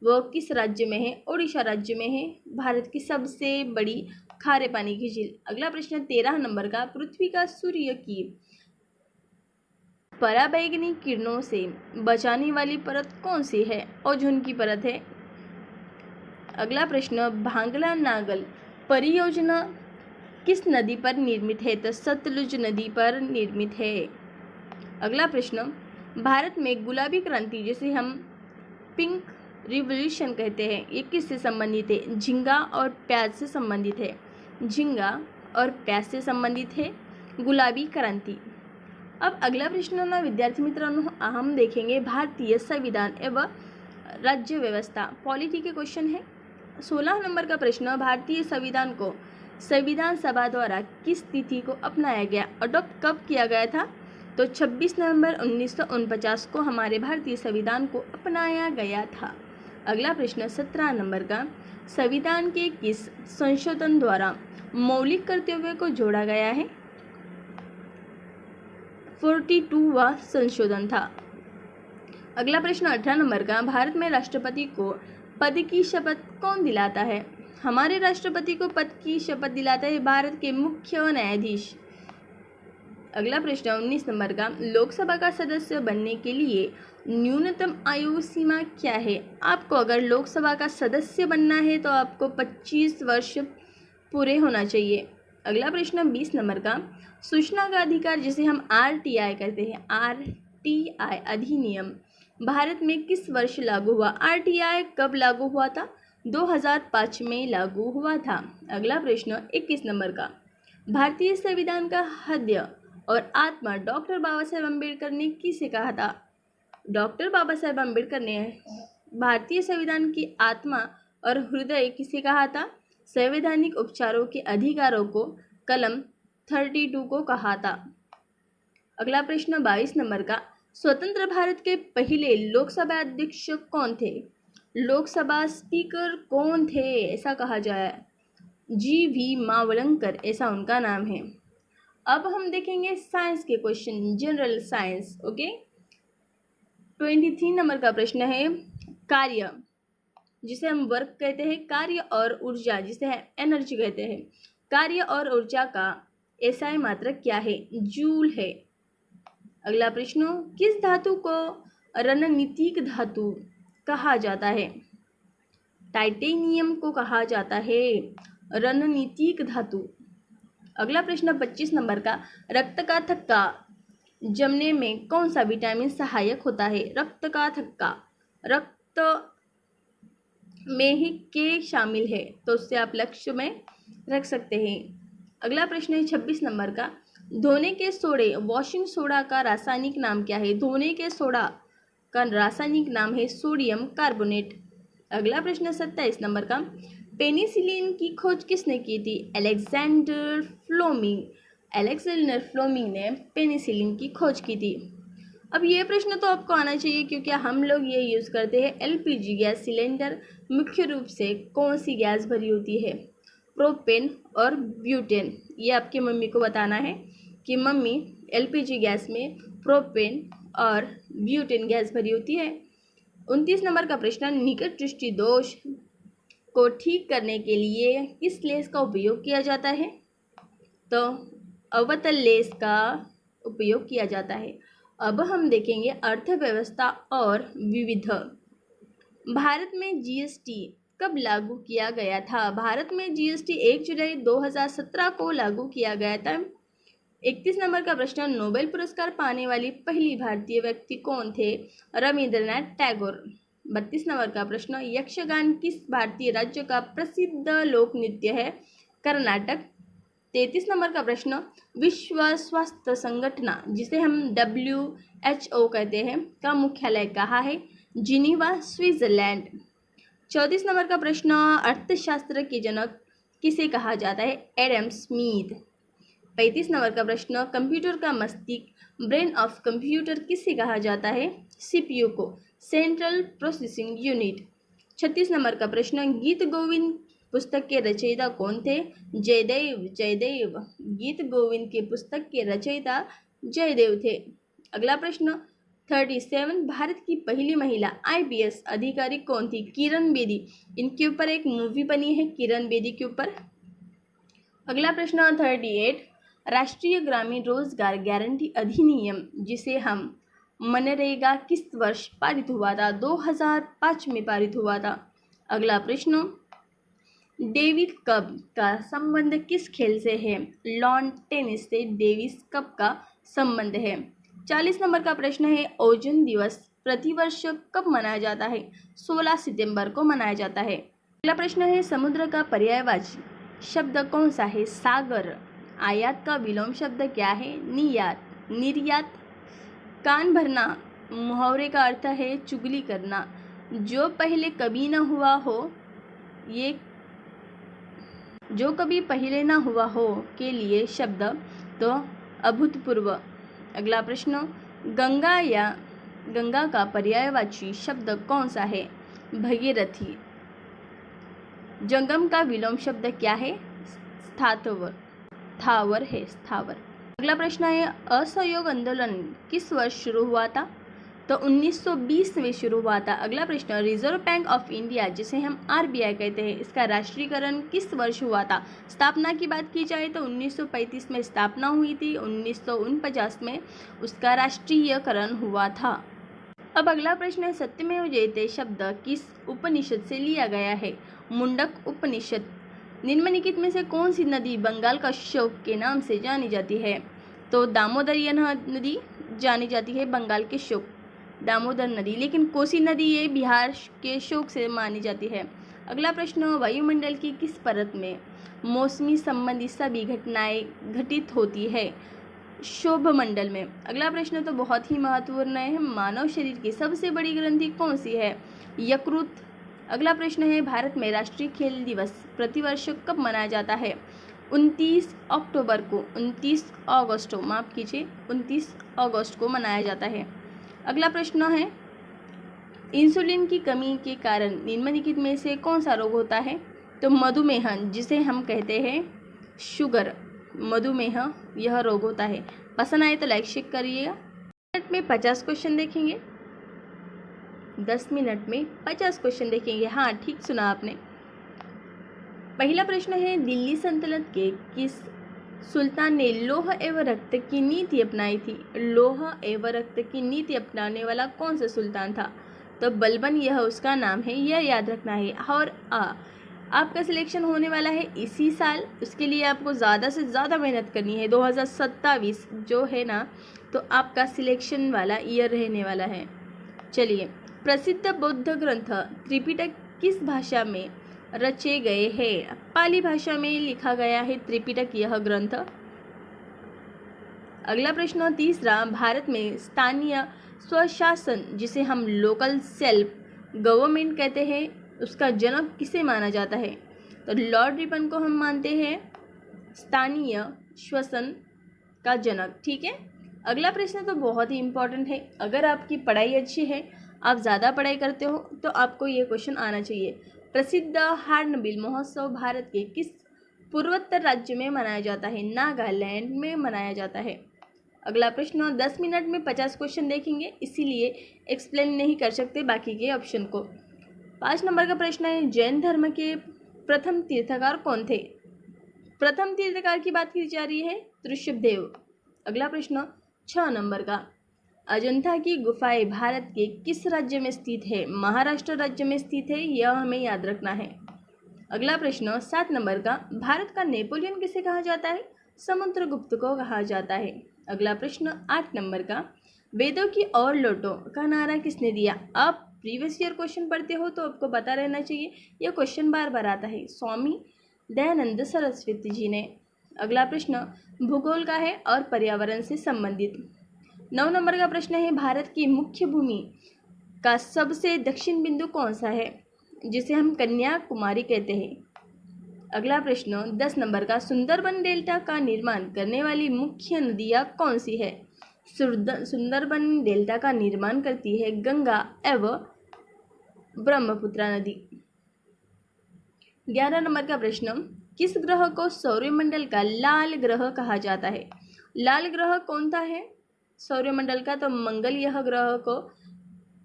वो किस राज्य में है? ओडिशा राज्य में है भारत की सबसे बड़ी खारे पानी की झील। अगला प्रश्न 13 नंबर का, पृथ्वी का सूर्य की पराबैंगनी किरणों से बचाने वाली परत कौन सी है? ओजोन की परत है। अगला प्रश्न, भांगला नागल परियोजना किस नदी पर निर्मित है? तो सतलुज नदी पर निर्मित है। अगला प्रश्न, भारत में गुलाबी क्रांति जिसे हम पिंक रिवॉल्यूशन कहते हैं, ये किससे संबंधित है? झींगा और प्याज से संबंधित है। झींगा और प्याज से संबंधित है गुलाबी क्रांति। अब अगला प्रश्न ना विद्यार्थी मित्रांनो, हम देखेंगे भारतीय संविधान एवं राज्य व्यवस्था, पॉलिटी के क्वेश्चन है। 16 नंबर का प्रश्न, भारतीय संविधान को संविधान सभा द्वारा किस तिथि को अपनाया गया, अडॉप्ट कब किया गया था? तो 26 नवंबर 1949 को हमारे भारतीय संविधान को अपनाया गया था। अगला प्रश्न 17 नंबर का, संविधान के किस संशोधन द्वारा मौलिक कर्तव्यों को जोड़ा गया है? 42वां संशोधन था। अगला प्रश्न 18 नंबर का, भारत में राष्ट्रपति को पद की शपथ कौन दिलाता है? हमारे राष्ट्रपति को पद की शपथ दिलाता है भारत के मुख्य न्यायाधीश। अगला प्रश्न 19 नंबर का, लोकसभा का सदस्य बनने के लिए न्यूनतम आयु सीमा क्या है? आपको अगर लोकसभा का सदस्य बनना है तो आपको 25 वर्ष पूरे होना चाहिए। अगला प्रश्न 20 नंबर का, सूचना का अधिकार जिसे हम RTI कहते हैं, RTI अधिनियम भारत में किस वर्ष लागू हुआ? RTI कब लागू हुआ था? 2005 में लागू हुआ था। अगला प्रश्न 21 नंबर का, भारतीय संविधान का हृदय और आत्मा डॉक्टर बाबा साहेब अम्बेडकर ने किसे कहा था? डॉक्टर बाबा साहेब अम्बेडकर ने भारतीय संविधान की आत्मा और हृदय किसे कहा था? संवैधानिक उपचारों के अधिकारों को कलम 32 को कहा था। अगला प्रश्न 22 नंबर का, स्वतंत्र भारत के पहले लोकसभा अध्यक्ष कौन थे? लोकसभा स्पीकर कौन थे ऐसा कहा जाए? GV मावलंकर ऐसा उनका नाम है। अब हम देखेंगे साइंस के question, general science. Okay, 23 number का प्रश्न है, कार्य जिसे हम वर्क कहते हैं, कार्य और ऊर्जा जिसे एनर्जी कहते हैं, कार्य और ऊर्जा का SI मात्रक क्या है? जूल है। अगला प्रश्न, किस धातु को रणनीतिक धातु कहा जाता है? टाइटेनियम को कहा जाता है रणनीतिक धातु। अगला प्रश्न 25 नंबर का, रक्त का थक्का जमने में कौन सा विटामिन सहायक होता है? रक्त का थक्का, रक्त में ही के शामिल है, तो उससे आप लक्ष्य में रख सकते हैं। अगला प्रश्न है 26 नंबर का, धोने के सोडे वॉशिंग सोडा का रासायनिक नाम क्या है? धोने के सोडा का रासायनिक नाम है सोडियम कार्बोनेट। अगला प्रश्न 27 नंबर का, पेनिसिलिन की खोज किसने की थी? Alexander Fleming. अलेक्जेंडर फ्लेमिंग ने पेनिसिलिन की खोज की थी। अब ये प्रश्न तो आपको आना चाहिए क्योंकि हम लोग ये यूज़ करते हैं LPG गैस सिलेंडर। मुख्य रूप से कौन सी गैस भरी होती है? प्रोपेन और ब्यूटेन। ये आपकी मम्मी को बताना है कि मम्मी LPG गैस में प्रोपेन और ब्यूटेन गैस भरी होती है। 29 नंबर का प्रश्न, निकट दृष्टि दोष को ठीक करने के लिए किस लेंस का उपयोग किया जाता है? तो अवतल लेंस का उपयोग किया जाता है। अब हम देखेंगे अर्थव्यवस्था और विविध। भारत में GST कब लागू किया गया था? भारत में GST 1 जुलाई 2017 को लागू किया गया था। 31 नंबर का प्रश्न, नोबेल पुरस्कार पाने वाली पहली भारतीय व्यक्ति कौन थे? रविंद्रनाथ टैगोर। 32 नंबर का प्रश्न, यक्षगान किस भारतीय राज्य का प्रसिद्ध लोक नृत्य है? कर्नाटक। 33 नंबर का प्रश्न, विश्व स्वास्थ्य संगठन जिसे हम WHO कहते हैं का मुख्यालय कहाँ है? Geneva, Switzerland. 34 नंबर का प्रश्न, अर्थशास्त्र के जनक किसे कहा जाता है? Adam Smith. 35 नंबर का प्रश्न, कंप्यूटर का मस्तिष्क ब्रेन ऑफ कंप्यूटर किसे कहा जाता है? CPU को, सेंट्रल प्रोसेसिंग यूनिट। 36 नंबर का प्रश्न, गीत गोविंद पुस्तक के रचयिता कौन थे? जयदेव। जयदेव गीत गोविंद के पुस्तक के रचयिता जयदेव थे। अगला प्रश्न 37, भारत की पहली महिला IPS अधिकारी कौन थी? किरण बेदी। इनके ऊपर एक मूवी बनी है किरण बेदी के ऊपर। अगला प्रश्न 38, राष्ट्रीय ग्रामीण रोजगार गारंटी अधिनियम जिसे हम मनरेगा किस वर्ष पारित हुआ था? 2005 में पारित हुआ था। अगला प्रश्न, डेविस कप का संबंध किस खेल से है? लॉन टेनिस से डेविस कप का संबंध है। 40 नंबर का प्रश्न है, ओजोन दिवस प्रतिवर्ष कब मनाया जाता है? 16 सितंबर को मनाया जाता है। अगला प्रश्न है, समुद्र का पर्यायवाची शब्द कौन सा है? सागर। आयात का विलोम शब्द क्या है? निर्यात। निर्यात। कान भरना मुहावरे का अर्थ है चुगली करना। जो पहले कभी न हुआ हो, ये जो कभी पहले ना हुआ हो के लिए शब्द तो अभूतपूर्व। अगला प्रश्न, गंगा का पर्यायवाची शब्द कौन सा है? भगीरथी। जंगम का विलोम शब्द क्या है? स्थावर। स्थावर है, स्थावर। अगला प्रश्न है, असहयोग आंदोलन किस वर्ष शुरू हुआ था? तो 1920 में शुरू हुआ था। अगला प्रश्न, रिजर्व बैंक ऑफ इंडिया जिसे हम RBI कहते हैं, इसका राष्ट्रीयकरण किस वर्ष हुआ था? स्थापना की बात की जाए तो 1935 में स्थापना हुई थी, 1949 में उसका राष्ट्रीयकरण हुआ था। अब अगला प्रश्न है, सत्यमेव जयते शब्द किस उपनिषद से लिया गया है? मुंडक उपनिषद। निम्नलिखित में से कौन सी नदी बंगाल का शोक के नाम से जानी जाती है? तो दामोदर नदी जानी जाती है बंगाल के शोक, दामोदर नदी। लेकिन कोसी नदी ये बिहार के शोक से मानी जाती है। अगला प्रश्न, वायुमंडल की किस परत में मौसमी संबंधी सभी घटनाएं घटित होती है? शोभ मंडल में। अगला प्रश्न तो बहुत ही महत्वपूर्ण है, मानव शरीर की सबसे बड़ी ग्रंथि कौन सी है? यकृत। अगला प्रश्न है, भारत में राष्ट्रीय खेल दिवस प्रतिवर्ष कब मनाया जाता है? 29 अक्टूबर को, 29 अगस्त को, माफ कीजिए 29 अगस्त को मनाया जाता है। अगला प्रश्न है, इंसुलिन की कमी के कारण निम्नलिखित में से कौन सा रोग होता है? तो मधुमेह, जिसे हम कहते हैं शुगर, मधुमेह यह रोग होता है। पसंद आए तो लाइक शेयर करिएगा। मिनट में 50 क्वेश्चन देखेंगे, 10 मिनट में 50 क्वेश्चन देखेंगे। हाँ, ठीक सुना आपने। पहला प्रश्न है, दिल्ली सल्तनत के किस सुल्तान ने लौह एवं रक्त की नीति अपनाई थी? लौह एवं रक्त की नीति अपनाने वाला कौन सा सुल्तान था? तो बलबन, यह उसका नाम है, यह याद रखना है। और आपका सिलेक्शन होने वाला है इसी साल, उसके लिए आपको ज़्यादा से ज़्यादा मेहनत करनी है। 2027 जो है ना, तो आपका सिलेक्शन वाला ईयर रहने वाला है। चलिए, प्रसिद्ध बौद्ध ग्रंथ त्रिपिटक किस भाषा में रचे गए हैं? पाली भाषा में लिखा गया है त्रिपिटक यह ग्रंथ। अगला प्रश्न तीसरा, भारत में स्थानीय स्वशासन, जिसे हम लोकल सेल्फ गवर्नमेंट कहते हैं, उसका जनक किसे माना जाता है? तो लॉर्ड रिपन को हम मानते हैं स्थानीय शासन का जनक। ठीक है। अगला प्रश्न तो बहुत ही इम्पोर्टेंट है। अगर आपकी पढ़ाई अच्छी है, आप ज़्यादा पढ़ाई करते हो, तो आपको ये क्वेश्चन आना चाहिए। प्रसिद्ध हार्नबिल महोत्सव भारत के किस पूर्वोत्तर राज्य में मनाया जाता है? नागालैंड में मनाया जाता है। अगला प्रश्न 10 मिनट में 50 क्वेश्चन देखेंगे, इसीलिए एक्सप्लेन नहीं कर सकते बाकी के ऑप्शन को। 5 नंबर का प्रश्न है, जैन धर्म के प्रथम तीर्थकार कौन थे? प्रथम तीर्थकार की बात की जा रही है ऋषभदेव। अगला प्रश्न 6 नंबर का, अजंता की गुफाएं भारत के किस राज्य में स्थित है? महाराष्ट्र राज्य में स्थित है, यह हमें याद रखना है। अगला प्रश्न 7 नंबर का, भारत का नेपोलियन किसे कहा जाता है? समुद्रगुप्त को कहा जाता है। अगला प्रश्न 8 नंबर का, वेदों की ओर लौटो का नारा किसने दिया? आप प्रीवियस ईयर क्वेश्चन पढ़ते हो तो आपको पता रहना चाहिए, यह क्वेश्चन बार बार आता है। स्वामी दयानंद सरस्वती जी ने। अगला प्रश्न भूगोल का है और पर्यावरण से संबंधित। 9 नंबर का प्रश्न है, भारत की मुख्य भूमि का सबसे दक्षिण बिंदु कौन सा है, जिसे हम कन्याकुमारी कहते हैं? अगला प्रश्न 10 नंबर का, सुंदरबन डेल्टा का निर्माण करने वाली मुख्य नदियाँ कौन सी है? सुंदरबन डेल्टा का निर्माण करती है गंगा एवं ब्रह्मपुत्र नदी। 11 नंबर का प्रश्न, किस ग्रह को सौरमंडल का लाल ग्रह कहा जाता है? लाल ग्रह कौन सा है सौरमंडल का? तो मंगल यह ग्रह को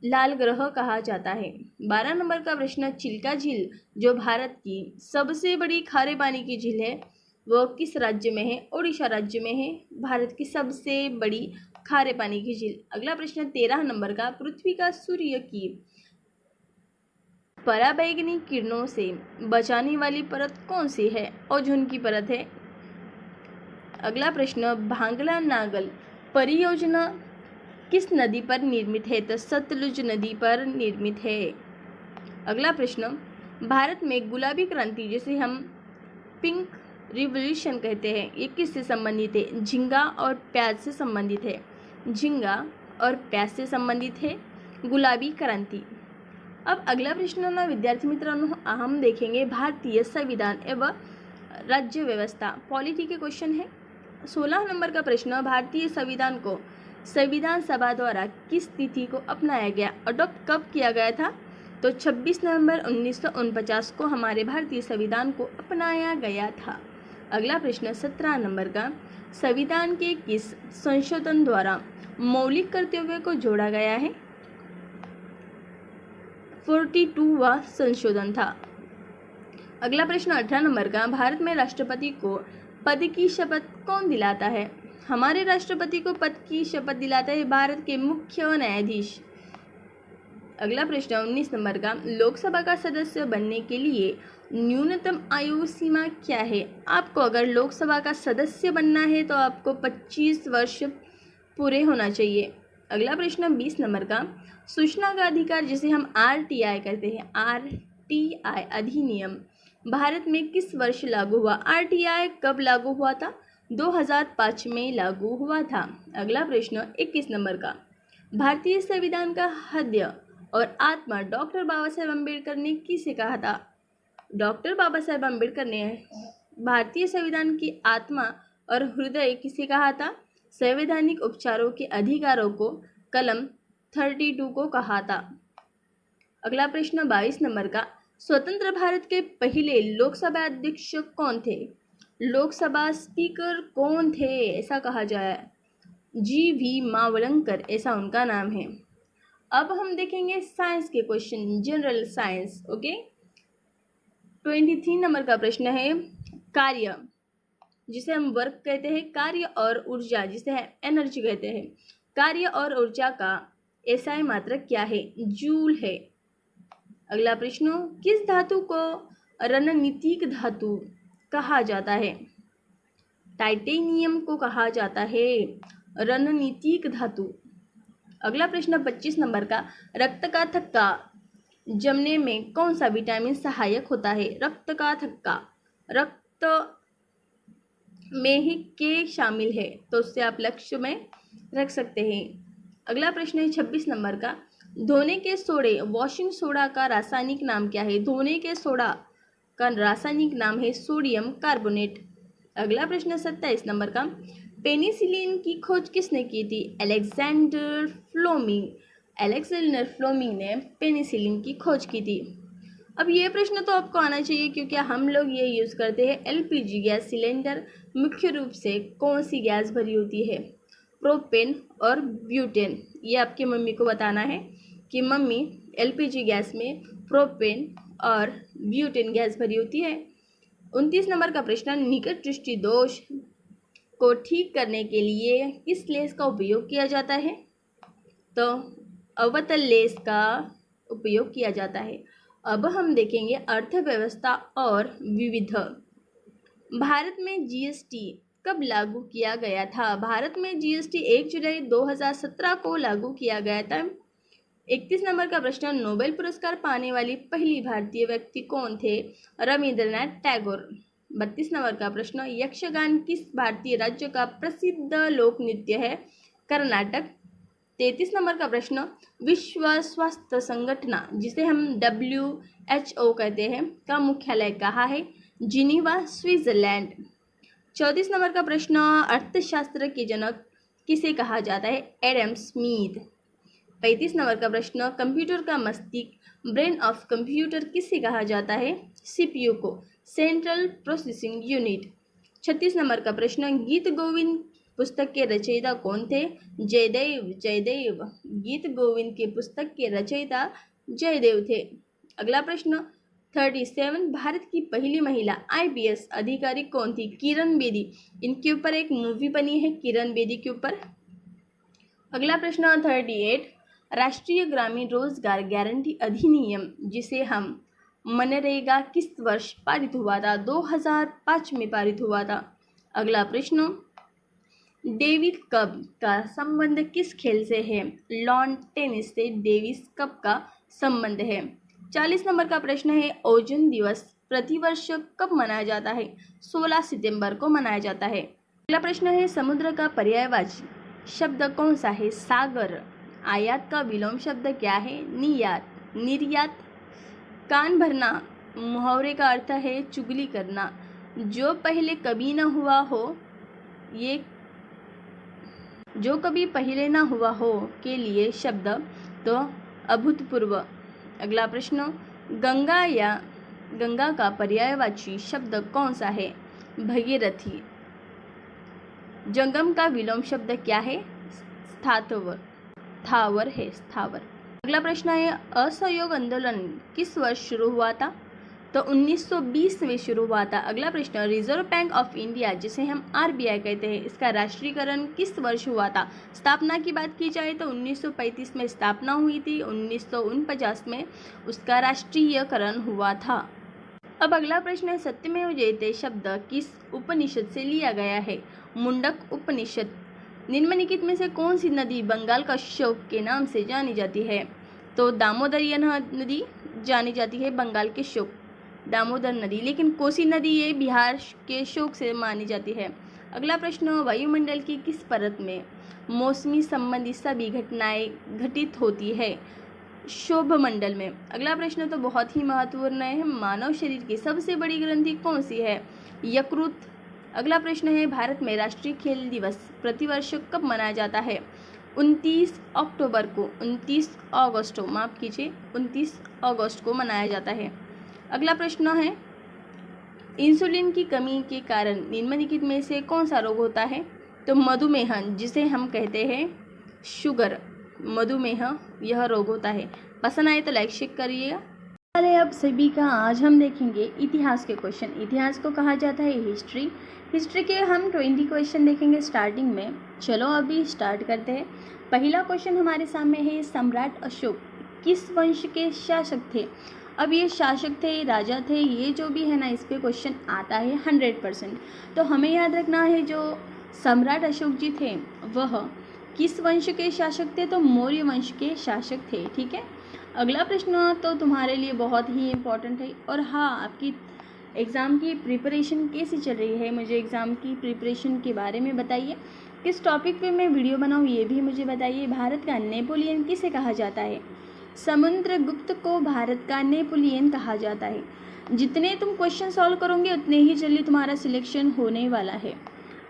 लाल ग्रह कहा जाता है। 12 नंबर का प्रश्न, चिल्का झील जो भारत की सबसे बड़ी खारे पानी की झील है, वो किस राज्य में है? ओडिशा राज्य में है भारत की सबसे बड़ी खारे पानी की झील। अगला प्रश्न 13 नंबर का, पृथ्वी का सूर्य की पराबैंगनी किरणों से बचाने वाली परत कौन सी है? ओजोन की परत है। अगला प्रश्न, भांगला नागल परियोजना किस नदी पर निर्मित है? तो सतलुज नदी पर निर्मित है। अगला प्रश्न, भारत में गुलाबी क्रांति, जिसे हम पिंक रिवॉल्यूशन कहते हैं, ये किससे संबंधित है? झींगा और प्याज से संबंधित है। झींगा और प्याज से संबंधित है गुलाबी क्रांति। अब अगला प्रश्न ना विद्यार्थी मित्रांनो, हम देखेंगे भारतीय संविधान एवं राज्य व्यवस्था, पॉलिटी के क्वेश्चन है। 16 नंबर का प्रश्न, भारतीय संविधान को संविधान सभा द्वारा किस तिथि को अपनाया गया, अडॉप्ट कब किया गया था? तो 26 नवंबर 1949 को हमारे भारतीय संविधान को अपनाया गया था। अगला प्रश्न 17 नंबर का, संविधान के किस संशोधन द्वारा मौलिक कर्तव्यों को जोड़ा गया है? 42वां संशोधन था। अगला प्रश्न 18 नंबर का, भारत में राष्ट्रपति को पद की शपथ कौन दिलाता है? हमारे राष्ट्रपति को पद की शपथ दिलाता है भारत के मुख्य न्यायाधीश। अगला प्रश्न 19 नंबर का, लोकसभा का सदस्य बनने के लिए न्यूनतम आयु सीमा क्या है? आपको अगर लोकसभा का सदस्य बनना है तो आपको 25 वर्ष पूरे होना चाहिए। अगला प्रश्न 20 नंबर का, सूचना का अधिकार, जिसे हम RTI कहते हैं, RTI अधिनियम भारत में किस वर्ष लागू हुआ? RTI कब लागू हुआ था? 2005 में लागू हुआ था। अगला प्रश्न 21 नंबर का, भारतीय संविधान का हृदय और आत्मा डॉक्टर बाबा साहेब अम्बेडकर ने किसे कहा था? डॉक्टर बाबा साहेब अम्बेडकर ने भारतीय संविधान की आत्मा और हृदय किसे कहा था? संवैधानिक उपचारों के अधिकारों को कलम 32 को कहा था। अगला प्रश्न 22 नंबर का, स्वतंत्र भारत के पहले लोकसभा अध्यक्ष कौन थे? लोकसभा स्पीकर कौन थे ऐसा कहा जाए? GV मावलंकर ऐसा उनका नाम है। अब हम देखेंगे साइंस के question, general science. Okay, 23 number का प्रश्न है, कार्य जिसे हम वर्क कहते हैं, कार्य और ऊर्जा जिसे एनर्जी कहते हैं, कार्य और ऊर्जा का SI मात्रक क्या है? जूल है। अगला प्रश्न, किस धातु को रणनीतिक धातु कहा जाता है? टाइटेनियम को कहा जाता है रणनीतिक धातु। अगला प्रश्न 25 नंबर का, रक्त का थक्का जमने में कौन सा विटामिन सहायक होता है? रक्त का थक्का, रक्त में ही के शामिल है, तो उससे आप लक्ष्य में रख सकते हैं। अगला प्रश्न है 26 नंबर का, धोने के सोडे वॉशिंग सोडा का रासायनिक नाम क्या है? धोने के सोडा का रासायनिक नाम है सोडियम कार्बोनेट। अगला प्रश्न 27 नंबर का, पेनिसिलिन की खोज किसने की थी? Alexander Fleming. अलेक्जेंडर फ्लेमिंग ने पेनिसिलिन की खोज की थी। अब ये प्रश्न तो आपको आना चाहिए क्योंकि हम लोग ये यूज़ करते हैं LPG गैस सिलेंडर। मुख्य रूप से कौन सी गैस भरी होती है? प्रोपेन और ब्यूटेन। ये आपकी मम्मी को बताना है कि मम्मी LPG गैस में प्रोपेन और ब्यूटेन गैस भरी होती है। 29 नंबर का प्रश्न, निकट दृष्टि दोष को ठीक करने के लिए किस लेंस का उपयोग किया जाता है? तो अवतल लेंस का उपयोग किया जाता है। अब हम देखेंगे अर्थव्यवस्था और विविध। भारत में GST कब लागू किया गया था? भारत में GST 1 जुलाई 2017 को लागू किया गया था। 31 नंबर का प्रश्न, नोबेल पुरस्कार पाने वाली पहली भारतीय व्यक्ति कौन थे? रविंद्रनाथ टैगोर। 32 नंबर का प्रश्न, यक्षगान किस भारतीय राज्य का प्रसिद्ध लोक नृत्य है? कर्नाटक। 33 नंबर का प्रश्न, विश्व स्वास्थ्य संगठन जिसे हम WHO कहते हैं का मुख्यालय कहाँ है? Geneva, Switzerland. 34 नंबर का प्रश्न, अर्थशास्त्र के जनक किसे कहा जाता है? Adam Smith. 35 नंबर का प्रश्न, कंप्यूटर का मस्तिष्क ब्रेन ऑफ कंप्यूटर किसे कहा जाता है? CPU को, सेंट्रल प्रोसेसिंग यूनिट। 36 नंबर का प्रश्न, गीत गोविंद पुस्तक के रचयिता कौन थे? जयदेव। गीत गोविंद के पुस्तक के रचयिता जयदेव थे। अगला प्रश्न 37, भारत की पहली महिला IPS अधिकारी कौन थी? किरण बेदी। इनके ऊपर एक मूवी बनी है किरण बेदी के ऊपर। अगला प्रश्न 38, राष्ट्रीय ग्रामीण रोजगार गारंटी अधिनियम जिसे हम मनरेगा किस वर्ष पारित हुआ था? 2005 में पारित हुआ था। अगला प्रश्न, डेविस कप का संबंध किस खेल से है? लॉन टेनिस से डेविस कप का संबंध है। 40 नंबर का प्रश्न है, ओजोन दिवस प्रतिवर्ष कब मनाया जाता है? 16 सितंबर को मनाया जाता है। अगला प्रश्न है, समुद्र का पर्यायवाची शब्द कौन सा है? सागर। आयात का विलोम शब्द क्या है? निर्यात। कान भरना मुहावरे का अर्थ है चुगली करना। जो पहले कभी न हुआ हो, ये जो कभी पहले ना हुआ हो के लिए शब्द तो अभूतपूर्व। अगला प्रश्न, गंगा का पर्यायवाची शब्द कौन सा है? भगीरथी। जंगम का विलोम शब्द क्या है? स्थावर है, स्थावर। अगला प्रश्न है, असहयोग आंदोलन किस वर्ष शुरू हुआ था? तो 1920 में शुरू हुआ था। अगला प्रश्न, रिजर्व बैंक ऑफ इंडिया जिसे हम RBI कहते हैं इसका राष्ट्रीयकरण किस वर्ष हुआ था? स्थापना की बात की जाए तो 1935 में स्थापना हुई थी, 1949 में उसका राष्ट्रीयकरण हुआ था। अब अगला प्रश्न है, सत्यमेव जयते शब्द किस उपनिषद से लिया गया है? मुंडक उपनिषद। निम्नलिखित में से कौन सी नदी बंगाल का शोक के नाम से जानी जाती है? तो दामोदर नदी जानी जाती है बंगाल के शोक, दामोदर नदी। लेकिन कोसी नदी ये बिहार के शोक से मानी जाती है। अगला प्रश्न, वायुमंडल की किस परत में मौसमी संबंधी सभी घटनाएं घटित होती है? शोभ मंडल में। अगला प्रश्न तो बहुत ही महत्वपूर्ण है, मानव शरीर की सबसे बड़ी ग्रंथि कौन सी है? यकृत। अगला प्रश्न है, भारत में राष्ट्रीय खेल दिवस प्रतिवर्ष कब मनाया जाता है? 29 अक्टूबर को 29 अगस्त को माफ़ कीजिए 29 अगस्त को मनाया जाता है। अगला प्रश्न है, इंसुलिन की कमी के कारण निम्नलिखित में से कौन सा रोग होता है? तो मधुमेह, जिसे हम कहते हैं शुगर, मधुमेह यह रोग होता है। पसंद आए तो लाइक शेयर करिएगा। चलिए अब सभी का आज हम देखेंगे इतिहास के क्वेश्चन। इतिहास को कहा जाता है हिस्ट्री। हिस्ट्री के हम 20 क्वेश्चन देखेंगे स्टार्टिंग में। चलो अभी स्टार्ट करते हैं। पहला क्वेश्चन हमारे सामने है, सम्राट अशोक किस वंश के शासक थे? अब ये शासक थे, राजा थे, ये जो भी है ना, इस पे क्वेश्चन आता है 100%। तो हमें याद रखना है जो सम्राट अशोक जी थे वह किस वंश के शासक थे? तो मौर्य वंश के शासक थे। ठीक है। अगला प्रश्न तो तुम्हारे लिए बहुत ही इम्पोर्टेंट है। और हाँ, आपकी एग्ज़ाम की प्रिपरेशन कैसी चल रही है? मुझे एग्ज़ाम की प्रिपरेशन के बारे में बताइए। किस टॉपिक पे मैं वीडियो बनाऊँ ये भी मुझे बताइए। भारत का नेपोलियन किसे कहा जाता है? समुद्रगुप्त को भारत का नेपोलियन कहा जाता है। जितने तुम क्वेश्चन सॉल्व करोगे उतने ही जल्दी तुम्हारा सिलेक्शन होने वाला है।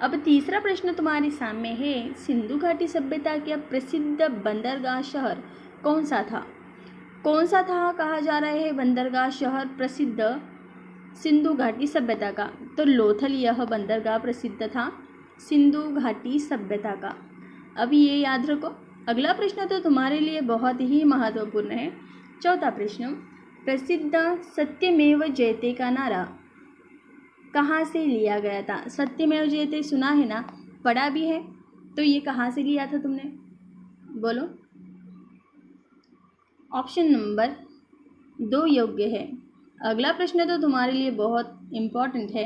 अब तीसरा प्रश्न तुम्हारे सामने है, सिंधु घाटी सभ्यता का प्रसिद्ध बंदरगाह शहर कौन सा था? कौन सा था कहा जा रहा है बंदरगाह शहर प्रसिद्ध सिंधु घाटी सभ्यता का? तो लोथल यह बंदरगाह प्रसिद्ध था सिंधु घाटी सभ्यता का। अब ये याद रखो। अगला प्रश्न तो तुम्हारे लिए बहुत ही महत्वपूर्ण है। चौथा प्रश्न, प्रसिद्ध सत्यमेव जयते का नारा कहाँ से लिया गया था? सत्यमेव जयते सुना है ना, पढ़ा भी है, तो ये कहाँ से लिया था तुमने? बोलो। ऑप्शन नंबर 2 योग्य है। अगला प्रश्न तो तुम्हारे लिए बहुत इम्पोर्टेंट है।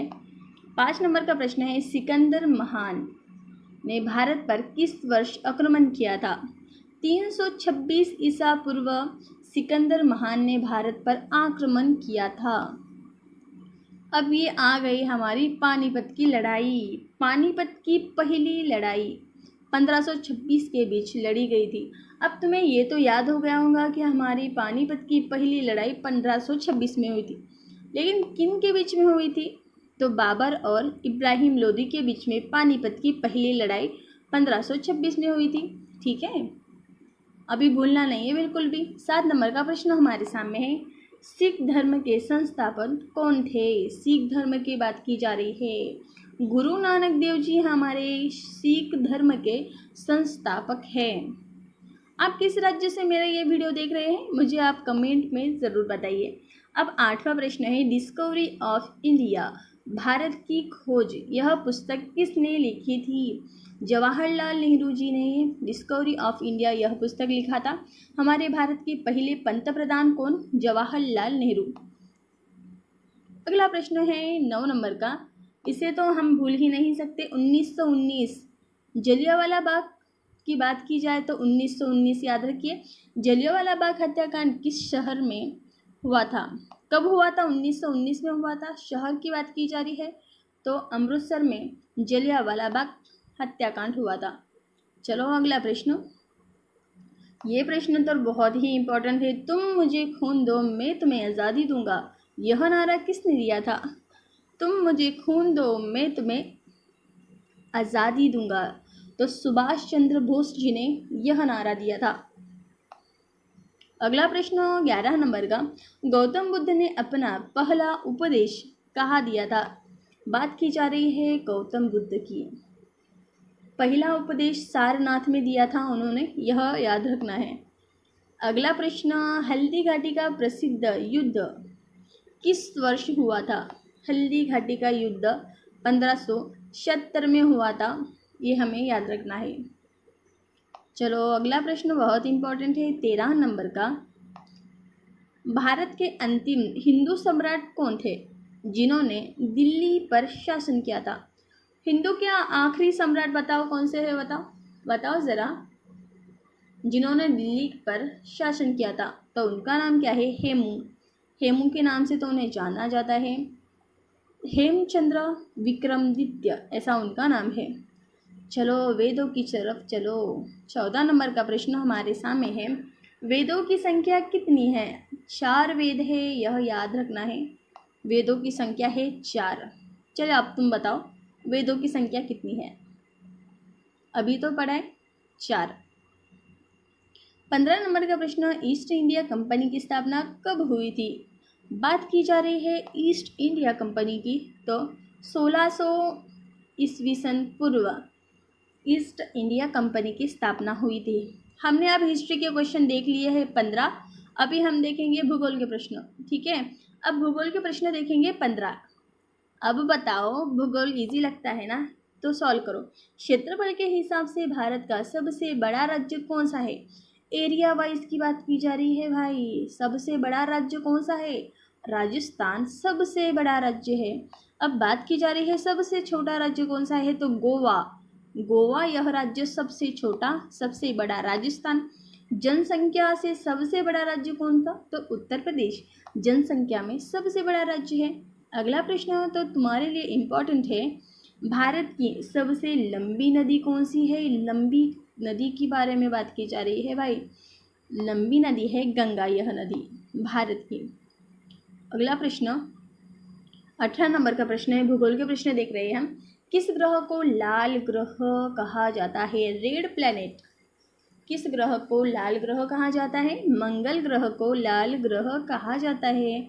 5 नंबर का प्रश्न है, सिकंदर महान ने भारत पर किस वर्ष आक्रमण किया था? 326 ईसा पूर्व सिकंदर महान ने भारत पर आक्रमण किया था। अब ये आ गई हमारी पानीपत की लड़ाई। पानीपत की पहली लड़ाई 1526 के बीच लड़ी गई थी। अब तुम्हें ये तो याद हो गया होगा कि हमारी पानीपत की पहली लड़ाई 1526 में हुई थी, लेकिन किन के बीच में हुई थी? तो बाबर और इब्राहिम लोदी के बीच में पानीपत की पहली लड़ाई 1526 में हुई थी। ठीक है, अभी भूलना नहीं है बिल्कुल भी। 7 नंबर का प्रश्न हमारे सामने है, सिख धर्म के संस्थापक कौन थे? सिख धर्म की बात की जा रही है। गुरु नानक देव जी हमारे सिख धर्म के संस्थापक हैं। आप किस राज्य से मेरा ये वीडियो देख रहे हैं मुझे आप कमेंट में ज़रूर बताइए। अब 8वां प्रश्न है, डिस्कवरी ऑफ इंडिया भारत की खोज यह पुस्तक किसने लिखी थी? जवाहरलाल नेहरू जी ने डिस्कवरी ऑफ इंडिया यह पुस्तक लिखा था। हमारे भारत के पहले पंतप्रधान कौन? जवाहरलाल नेहरू। अगला प्रश्न है 9 नंबर का, इसे तो हम भूल ही नहीं सकते। 1919 जलियांवाला बाग की बात की जाए तो 1919 याद रखिए। जलियांवाला बाग हत्याकांड किस शहर में हुआ था? कब हुआ था? 1919 में हुआ था। शहर की बात की जा रही है तो अमृतसर में जलियांवाला बाग हत्याकांड हुआ था। चलो अगला प्रश्न, ये प्रश्न तो बहुत ही इम्पोर्टेंट है। तुम मुझे खून दो मैं तुम्हें आज़ादी दूंगा, यह नारा किसने दिया था? तुम मुझे खून दो मैं तुम्हें आज़ादी दूंगा, तो सुभाष चंद्र बोस जी ने यह नारा दिया था। अगला प्रश्न 11 नंबर का, गौतम बुद्ध ने अपना पहला उपदेश कहाँ दिया था? बात की जा रही है गौतम बुद्ध की। पहला उपदेश सारनाथ में दिया था उन्होंने, यह याद रखना है। अगला प्रश्न, हल्दी घाटी का प्रसिद्ध युद्ध किस वर्ष हुआ था? हल्दी घाटी का युद्ध 1576 में हुआ था, ये हमें याद रखना है। चलो अगला प्रश्न बहुत इंपॉर्टेंट है 13 नंबर का, भारत के अंतिम हिंदू सम्राट कौन थे जिन्होंने दिल्ली पर शासन किया था? हिंदू के आखिरी सम्राट बताओ कौन से है? बताओ ज़रा, जिन्होंने दिल्ली पर शासन किया था। तो उनका नाम क्या है? हेमू के नाम से तो उन्हें जाना जाता है। हेमचंद्र विक्रमादित्य ऐसा उनका नाम है। चलो वेदों की तरफ चलो। 14 नंबर का प्रश्न हमारे सामने है, वेदों की संख्या कितनी है? 4 वेद है, यह याद रखना है। वेदों की संख्या है 4। चलो अब तुम बताओ वेदों की संख्या कितनी है? अभी तो पढ़ा है 4। 15 नंबर का प्रश्न, ईस्ट इंडिया कंपनी की स्थापना कब हुई थी? बात की जा रही है ईस्ट इंडिया कंपनी की, तो 1600 ईस्वी सन पूर्व ईस्ट इंडिया कंपनी की स्थापना हुई थी। हमने अब हिस्ट्री के क्वेश्चन देख लिए हैं 15। अभी हम देखेंगे भूगोल के प्रश्न, ठीक है। अब भूगोल के प्रश्न देखेंगे 15। अब बताओ, भूगोल इजी लगता है ना, तो सॉल्व करो। क्षेत्रफल के हिसाब से भारत का सबसे बड़ा राज्य कौन सा है? एरिया वाइज की बात की जा रही है भाई। सबसे बड़ा राज्य कौन सा है? राजस्थान सबसे बड़ा राज्य है। अब बात की जा रही है सबसे छोटा राज्य कौन सा है, तो गोवा। गोवा यह राज्य सबसे छोटा, सबसे बड़ा राजस्थान। जनसंख्या से सबसे बड़ा राज्य कौन था, तो उत्तर प्रदेश जनसंख्या में सबसे बड़ा राज्य है। अगला प्रश्न तो तुम्हारे लिए इम्पोर्टेंट है, भारत की सबसे लंबी नदी कौन सी है? लंबी नदी के बारे में बात की जा रही है भाई। लंबी नदी है गंगा, यह नदी भारत की। अगला प्रश्न 18 नंबर का प्रश्न है, भूगोल के प्रश्न देख रहे हैं हम। किस ग्रह को लाल ग्रह कहा जाता है? Red planet. किस ग्रह को लाल ग्रह कहा जाता है? मंगल ग्रह को लाल ग्रह कहा जाता है।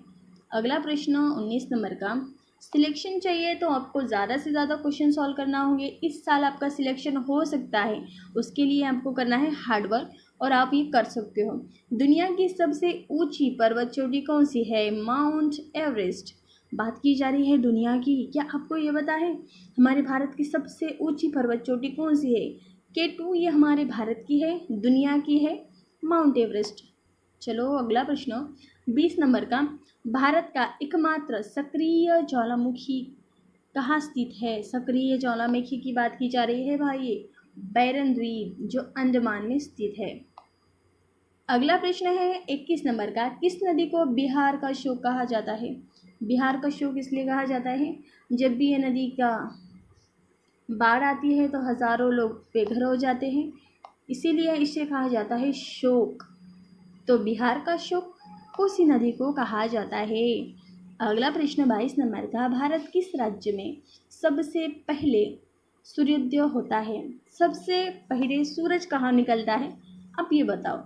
अगला प्रश्न 19 नंबर का, सिलेक्शन चाहिए तो आपको ज़्यादा से ज़्यादा क्वेश्चन सॉल्व करना होंगे। इस साल आपका सिलेक्शन हो सकता है, उसके लिए आपको करना है हार्डवर्क, और आप ये कर सकते हो। दुनिया की सबसे ऊंची पर्वत चोटी कौन सी है? Mount Everest. बात की जा रही है दुनिया की। क्या आपको ये पता है हमारे भारत की सबसे ऊंची पर्वत चोटी कौन सी है? K2 ये हमारे भारत की है, दुनिया की है माउंट एवरेस्ट। चलो अगला प्रश्न 20 नंबर का, भारत का एकमात्र सक्रिय ज्वालामुखी कहाँ स्थित है? सक्रिय ज्वालामुखी की बात की जा रही है भाई, बैरन द्वीप जो अंडमान में स्थित है। अगला प्रश्न है 21 नंबर का, किस नदी को बिहार का शोक कहा जाता है? बिहार का शोक इसलिए कहा जाता है, जब भी ये नदी का बाढ़ आती है तो हज़ारों लोग बेघर हो जाते हैं, इसीलिए इसे कहा जाता है शोक। तो बिहार का शोक कोसी नदी को कहा जाता है। अगला प्रश्न 22 नंबर का, भारत किस राज्य में सबसे पहले सूर्योदय होता है? सबसे पहले सूरज कहाँ निकलता है? आप ये बताओ,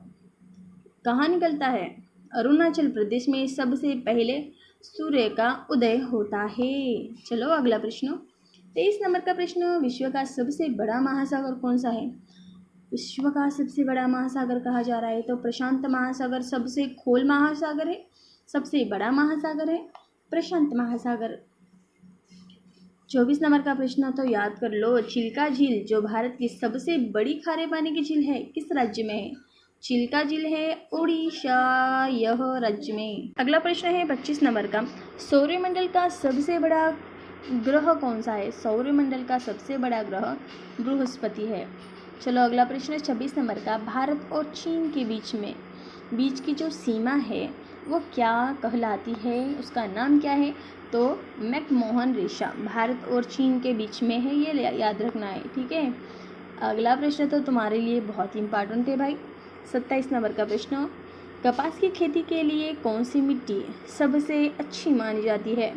कहाँ निकलता है? अरुणाचल प्रदेश में सबसे पहले सूर्य का उदय होता है। चलो अगला प्रश्न 23 नंबर का प्रश्न, विश्व का सबसे बड़ा महासागर कौन सा है? विश्व का सबसे बड़ा महासागर कहा जा रहा है तो प्रशांत महासागर सबसे खोल महासागर है, सबसे बड़ा महासागर है प्रशांत महासागर। 24 नंबर का प्रश्न तो याद कर लो, चिल्का झील जो भारत की सबसे बड़ी खारे पानी की झील है, किस राज्य में है? चिल्का झील है उड़ीसा, यह राज्य में। अगला प्रश्न है 25 नंबर का, सौरमंडल का सबसे बड़ा ग्रह कौन सा है? सौरमंडल का सबसे बड़ा ग्रह बृहस्पति है। चलो अगला प्रश्न 26 नंबर का, भारत और चीन के बीच की जो सीमा है वो क्या कहलाती है? उसका नाम क्या है? तो मैकमोहन रेखा भारत और चीन के बीच में है, ये याद रखना है, ठीक है। अगला प्रश्न तो तुम्हारे लिए बहुत इम्पोर्टेंट है भाई। 27 नंबर का प्रश्न, कपास की खेती के लिए कौन सी मिट्टी सबसे अच्छी मानी जाती है?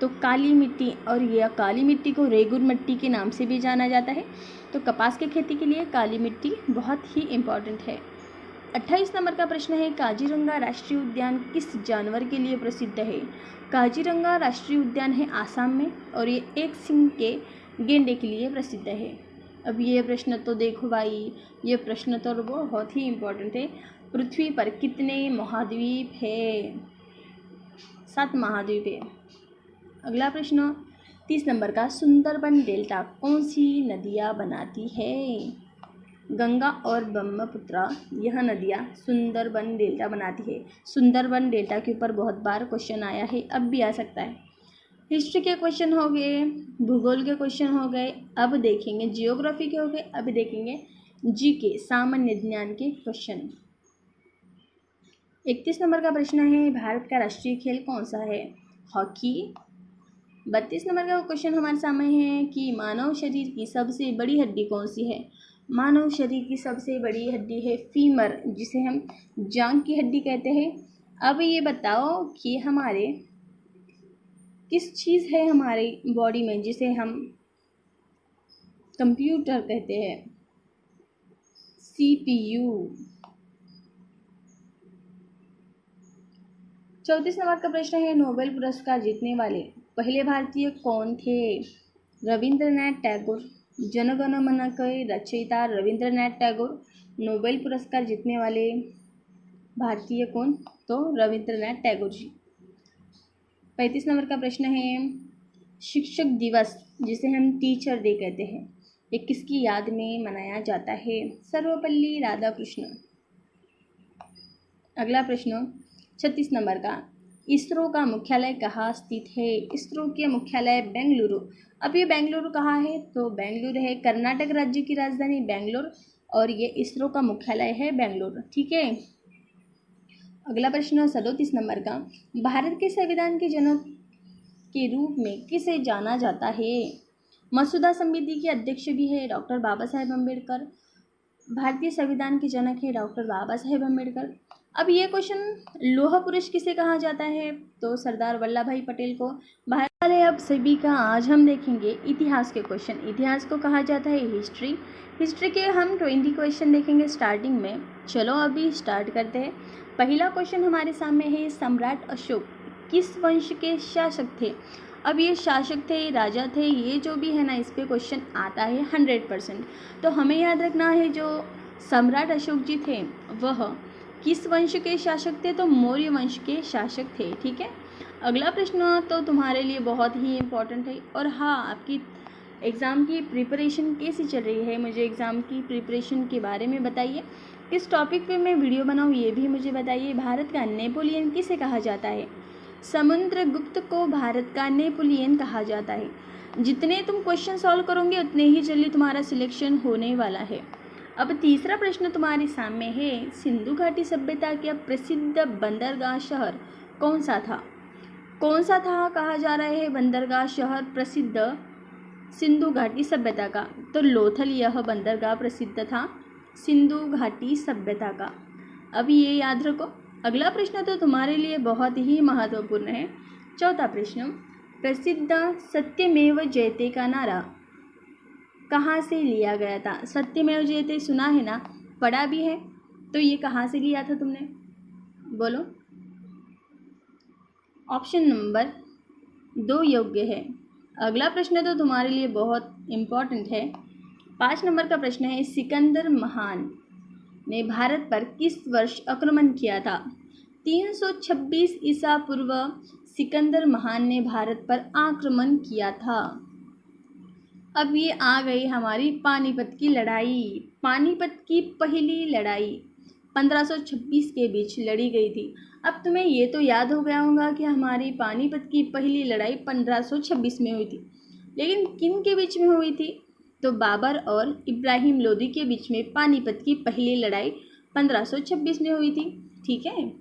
तो काली मिट्टी, और यह काली मिट्टी को रेगुर मिट्टी के नाम से भी जाना जाता है। तो कपास की खेती के लिए काली मिट्टी बहुत ही इम्पॉर्टेंट है। 28 नंबर का प्रश्न है, काजीरंगा राष्ट्रीय उद्यान किस जानवर के लिए प्रसिद्ध है? काजीरंगा राष्ट्रीय उद्यान है आसाम में, और ये एक सिंह के गेंडे के लिए प्रसिद्ध है। अब ये प्रश्न तो देखो भाई, ये प्रश्न तो बहुत ही इम्पोर्टेंट है। पृथ्वी पर कितने महाद्वीप है? 7 महाद्वीप है। अगला प्रश्न 30 नंबर का, सुंदरबन डेल्टा कौन सी नदियाँ बनाती है? गंगा और ब्रह्मपुत्र, यह नदियाँ सुंदरबन डेल्टा बनाती है। सुंदरबन डेल्टा के ऊपर बहुत बार क्वेश्चन आया है, अब भी आ सकता है। हिस्ट्री के क्वेश्चन हो गए, भूगोल के क्वेश्चन हो गए, अब देखेंगे जियोग्राफी के हो गए, अब देखेंगे जीके सामान्य ज्ञान के क्वेश्चन। 31 नंबर का प्रश्न है, भारत का राष्ट्रीय खेल कौन सा है? हॉकी। 32 नंबर का क्वेश्चन हमारे सामने है कि मानव शरीर की सबसे बड़ी हड्डी कौन सी है? मानव शरीर की सबसे बड़ी हड्डी है फीमर, जिसे हम जांघ की हड्डी कहते हैं। अब ये बताओ कि हमारे किस चीज़ है हमारी बॉडी में जिसे हम कंप्यूटर कहते हैं? CPU। 34 नंबर का प्रश्न है, नोबेल पुरस्कार जीतने वाले पहले भारतीय कौन थे? रविंद्रनाथ टैगोर। जन गण मन के रचयिता रविंद्रनाथ टैगोर। नोबेल पुरस्कार जीतने वाले भारतीय कौन? तो रविंद्रनाथ टैगोर जी। 35 नंबर का प्रश्न है, शिक्षक दिवस जिसे हम टीचर डे कहते हैं, ये किसकी याद में मनाया जाता है? सर्वपल्ली राधाकृष्ण। अगला प्रश्न 36 नंबर का, इसरो का मुख्यालय कहाँ स्थित है? इसरो के मुख्यालय बेंगलुरु। अब ये बेंगलुरु कहाँ है? तो बेंगलुरु है कर्नाटक राज्य की राजधानी बेंगलोर, और ये इसरो का मुख्यालय है बेंगलुरु। ठीक है। अगला प्रश्न 37 नंबर का, भारत के संविधान के जनक के रूप में किसे जाना जाता है? मसूदा समिति के अध्यक्ष भी है डॉक्टर बाबा साहेब अम्बेडकर। भारतीय संविधान के जनक है डॉक्टर बाबा साहेब अम्बेडकर। अब ये क्वेश्चन, लोह पुरुष किसे कहा जाता है? तो सरदार वल्लभ भाई पटेल को। भारत वाले अब सभी का आज हम देखेंगे इतिहास के क्वेश्चन। इतिहास को कहा जाता है हिस्ट्री। हिस्ट्री के हम 20 क्वेश्चन देखेंगे स्टार्टिंग में। चलो अभी स्टार्ट करते हैं। पहला क्वेश्चन हमारे सामने है, सम्राट अशोक किस वंश के शासक थे? अब ये शासक थे, राजा थे, ये जो भी है ना, इस पे क्वेश्चन आता है 100%। तो हमें याद रखना है, जो सम्राट अशोक जी थे वह किस वंश के शासक थे? तो मौर्य वंश के शासक थे। ठीक है। अगला प्रश्न तो तुम्हारे लिए बहुत ही इम्पोर्टेंट है। और हाँ, आपकी एग्ज़ाम की प्रिपरेशन कैसी चल रही है? मुझे एग्ज़ाम की प्रिपरेशन के बारे में बताइए। किस टॉपिक पे मैं वीडियो बनाऊँ ये भी मुझे बताइए। भारत का नेपोलियन किसे कहा जाता है? समुद्रगुप्त को भारत का नेपोलियन कहा जाता है। जितने तुम क्वेश्चन सॉल्व करोगे उतने ही जल्दी तुम्हारा सिलेक्शन होने वाला है। अब तीसरा प्रश्न तुम्हारे सामने है, सिंधु घाटी सभ्यता का प्रसिद्ध बंदरगाह शहर कौन सा था? कौन सा था कहा जा रहा है बंदरगाह शहर प्रसिद्ध सिंधु घाटी सभ्यता का? तो लोथल यह बंदरगाह प्रसिद्ध था सिंधु घाटी सभ्यता का। अब ये याद रखो। अगला प्रश्न तो तुम्हारे लिए बहुत ही महत्वपूर्ण है। चौथा प्रश्न, प्रसिद्ध सत्यमेव जयते का नारा कहाँ से लिया गया था? सत्यमेव जयते सुना है ना, पढ़ा भी है, तो ये कहाँ से लिया था तुमने? बोलो। ऑप्शन नंबर 2 योग्य है। अगला प्रश्न तो तुम्हारे लिए बहुत इम्पोर्टेंट है। 5 नंबर का प्रश्न है, सिकंदर महान ने भारत पर किस वर्ष आक्रमण किया था? 326 ईसा पूर्व सिकंदर महान ने भारत पर आक्रमण किया था। अब ये आ गई हमारी पानीपत की लड़ाई। पानीपत की पहली लड़ाई 1526 के बीच लड़ी गई थी। अब तुम्हें ये तो याद हो गया होगा कि हमारी पानीपत की पहली लड़ाई 1526 में हुई थी, लेकिन किन के बीच में हुई थी? तो बाबर और इब्राहिम लोदी के बीच में पानीपत की पहली लड़ाई 1526 में हुई थी। ठीक है,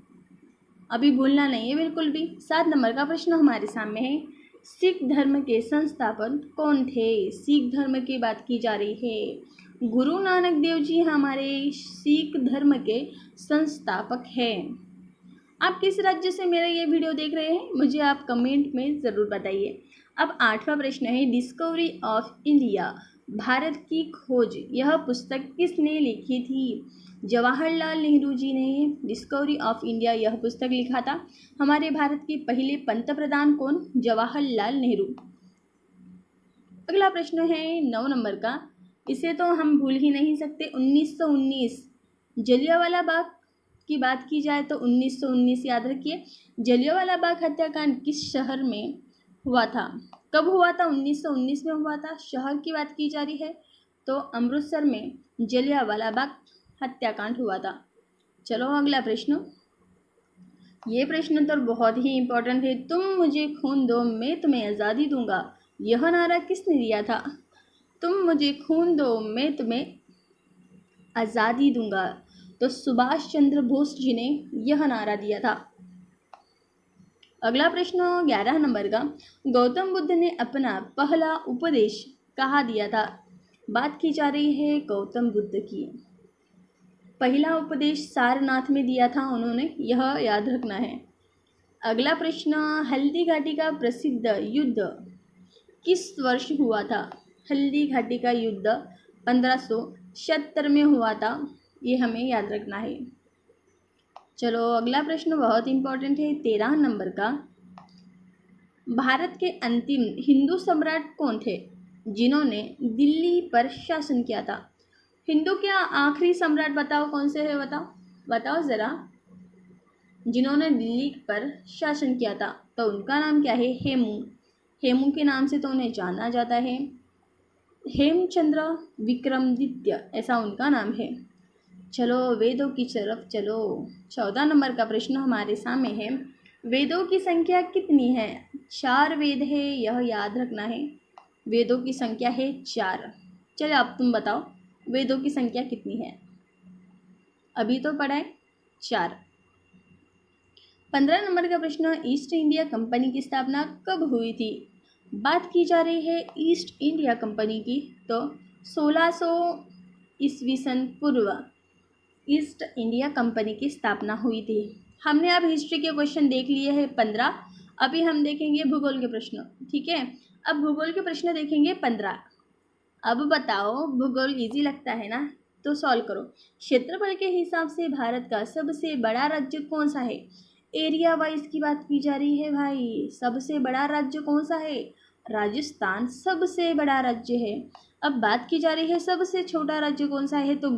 अभी भूलना नहीं है बिल्कुल भी। 7 नंबर का प्रश्न हमारे सामने है, सिख धर्म के संस्थापक कौन थे? सिख धर्म की बात की जा रही है। गुरु नानक देव जी हमारे सिख धर्म के संस्थापक हैं। आप किस राज्य से मेरा ये वीडियो देख रहे हैं, मुझे आप कमेंट में ज़रूर बताइए। अब 8वां प्रश्न है, डिस्कवरी ऑफ इंडिया भारत की खोज यह पुस्तक किसने लिखी थी? जवाहरलाल नेहरू जी ने डिस्कवरी ऑफ इंडिया यह पुस्तक लिखा था। हमारे भारत के पहले पंतप्रधान कौन? जवाहरलाल नेहरू। अगला प्रश्न है 9 नंबर का, इसे तो हम भूल ही नहीं सकते। 1919 जलियांवाला बाग की बात की जाए तो 1919 याद रखिए। जलियांवाला बाग हत्याकांड किस शहर में हुआ था? कब हुआ था? 1919 में हुआ था। शहर की बात की जा रही है तो अमृतसर में जलियांवाला बाग हत्याकांड हुआ था। चलो अगला प्रश्न, ये प्रश्न तो बहुत ही इम्पोर्टेंट है। तुम मुझे खून दो मैं तुम्हें आज़ादी दूंगा, यह नारा किसने दिया था? तुम मुझे खून दो मैं तुम्हें आज़ादी दूंगा, तो सुभाष चंद्र बोस जी ने यह नारा दिया था। अगला प्रश्न 11 नंबर का, गौतम बुद्ध ने अपना पहला उपदेश कहाँ दिया था? बात की जा रही है गौतम बुद्ध की। पहला उपदेश सारनाथ में दिया था उन्होंने, यह याद रखना है। अगला प्रश्न, हल्दी घाटी का प्रसिद्ध युद्ध किस वर्ष हुआ था? हल्दी घाटी का युद्ध 1576 में हुआ था, ये हमें याद रखना है। चलो अगला प्रश्न बहुत इंपॉर्टेंट है, 13 नंबर का। भारत के अंतिम हिंदू सम्राट कौन थे जिन्होंने दिल्ली पर शासन किया था? हिंदू के आखिरी सम्राट बताओ कौन से है, बताओ ज़रा। जिन्होंने दिल्ली पर शासन किया था तो उनका नाम क्या है? हेमू के नाम से तो उन्हें जाना जाता है। हेमचंद्र विक्रमादित्य ऐसा उनका नाम है। चलो वेदों की तरफ चलो। 14 नंबर का प्रश्न हमारे सामने है, वेदों की संख्या कितनी है? 4 वेद है, यह याद रखना है। वेदों की संख्या है 4। चलो अब तुम बताओ वेदों की संख्या कितनी है? अभी तो पढ़ा है 4। 15 नंबर का प्रश्न, ईस्ट इंडिया कंपनी की स्थापना कब हुई थी? बात की जा रही है ईस्ट इंडिया कंपनी की, तो 1600 ईस्वी सन पूर्व ईस्ट इंडिया कंपनी की स्थापना हुई थी। हमने अब हिस्ट्री के क्वेश्चन देख लिए हैं 15। अभी हम देखेंगे भूगोल के प्रश्न, ठीक है। अब भूगोल के प्रश्न देखेंगे 15। अब बताओ, भूगोल इजी लगता है ना, तो सॉल्व करो। क्षेत्रफल के हिसाब से भारत का सबसे बड़ा राज्य कौन सा है? एरिया वाइज की बात की जा रही है भाई। सबसे बड़ा राज्य कौन सा है? राजस्थान सबसे बड़ा राज्य है। अब बात की जा रही है सबसे छोटा राज्य कौन सा है, तो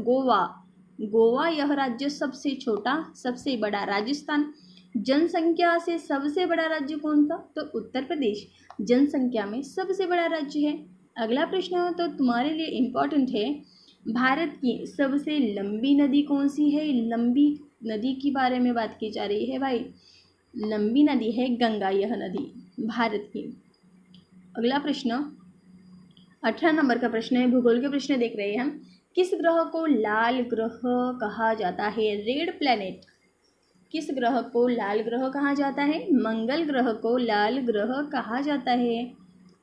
गोवा यह राज्य सबसे छोटा, सबसे बड़ा राजस्थान। जनसंख्या से सबसे बड़ा राज्य कौन था, तो उत्तर प्रदेश जनसंख्या में सबसे बड़ा राज्य है। अगला प्रश्न तो तुम्हारे लिए इम्पोर्टेंट है, भारत की सबसे लंबी नदी कौन सी है? लंबी नदी के बारे में बात की जा रही है भाई। लंबी नदी है गंगा, यह नदी भारत की। अगला प्रश्न 18 नंबर का प्रश्न है, भूगोल के प्रश्न देख रहे हैं हम। किस ग्रह को लाल ग्रह कहा जाता है? Red planet. किस ग्रह को लाल ग्रह कहा जाता है? मंगल ग्रह को लाल ग्रह कहा जाता है।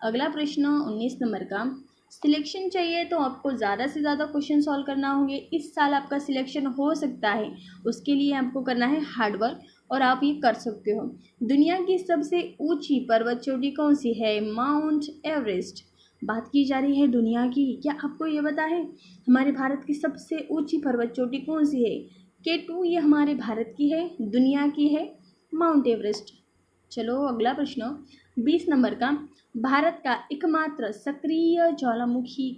अगला प्रश्न 19 नंबर का, सिलेक्शन चाहिए तो आपको ज़्यादा से ज़्यादा क्वेश्चन सॉल्व करना होंगे। इस साल आपका सिलेक्शन हो सकता है, उसके लिए आपको करना है हार्डवर्क, और आप ये कर सकते हो। दुनिया की सबसे ऊंची पर्वत चोटी कौन सी है? Mount Everest. बात की जा रही है दुनिया की, क्या आपको ये पता है हमारे भारत की सबसे ऊंची पर्वत चोटी कौन सी है? K2 ये हमारे भारत की है, दुनिया की है माउंट एवरेस्ट। चलो अगला प्रश्न 20 नंबर का, भारत का एकमात्र सक्रिय ज्वालामुखी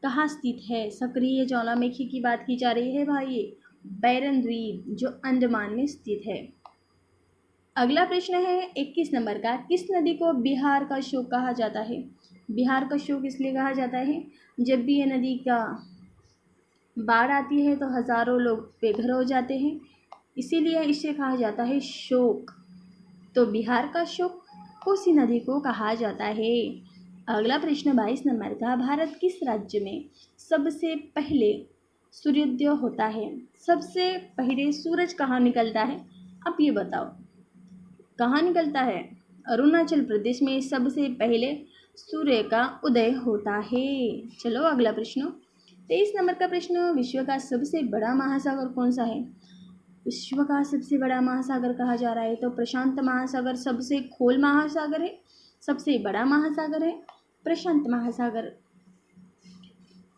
कहाँ स्थित है? सक्रिय ज्वालामुखी की बात की जा रही है भाई, बैरन द्वीप जो अंडमान में स्थित है। अगला प्रश्न है 21 नंबर का, किस नदी को बिहार का शोक कहा जाता है? बिहार का शोक इसलिए कहा जाता है, जब भी ये नदी का बाढ़ आती है तो हज़ारों लोग बेघर हो जाते हैं, इसीलिए इसे कहा जाता है शोक। तो बिहार का शोक कोसी नदी को कहा जाता है। अगला प्रश्न 22 नंबर का, भारत किस राज्य में सबसे पहले सूर्योदय होता है? सबसे पहले सूरज कहाँ निकलता है? आप ये बताओ कहाँ निकलता है? अरुणाचल प्रदेश में सबसे पहले सूर्य का उदय होता है। चलो अगला प्रश्न 23 नंबर का प्रश्न, विश्व का सबसे बड़ा महासागर कौन सा है? विश्व का सबसे बड़ा महासागर कहा जा रहा है तो प्रशांत महासागर सबसे खोल महासागर है, सबसे बड़ा महासागर है प्रशांत महासागर।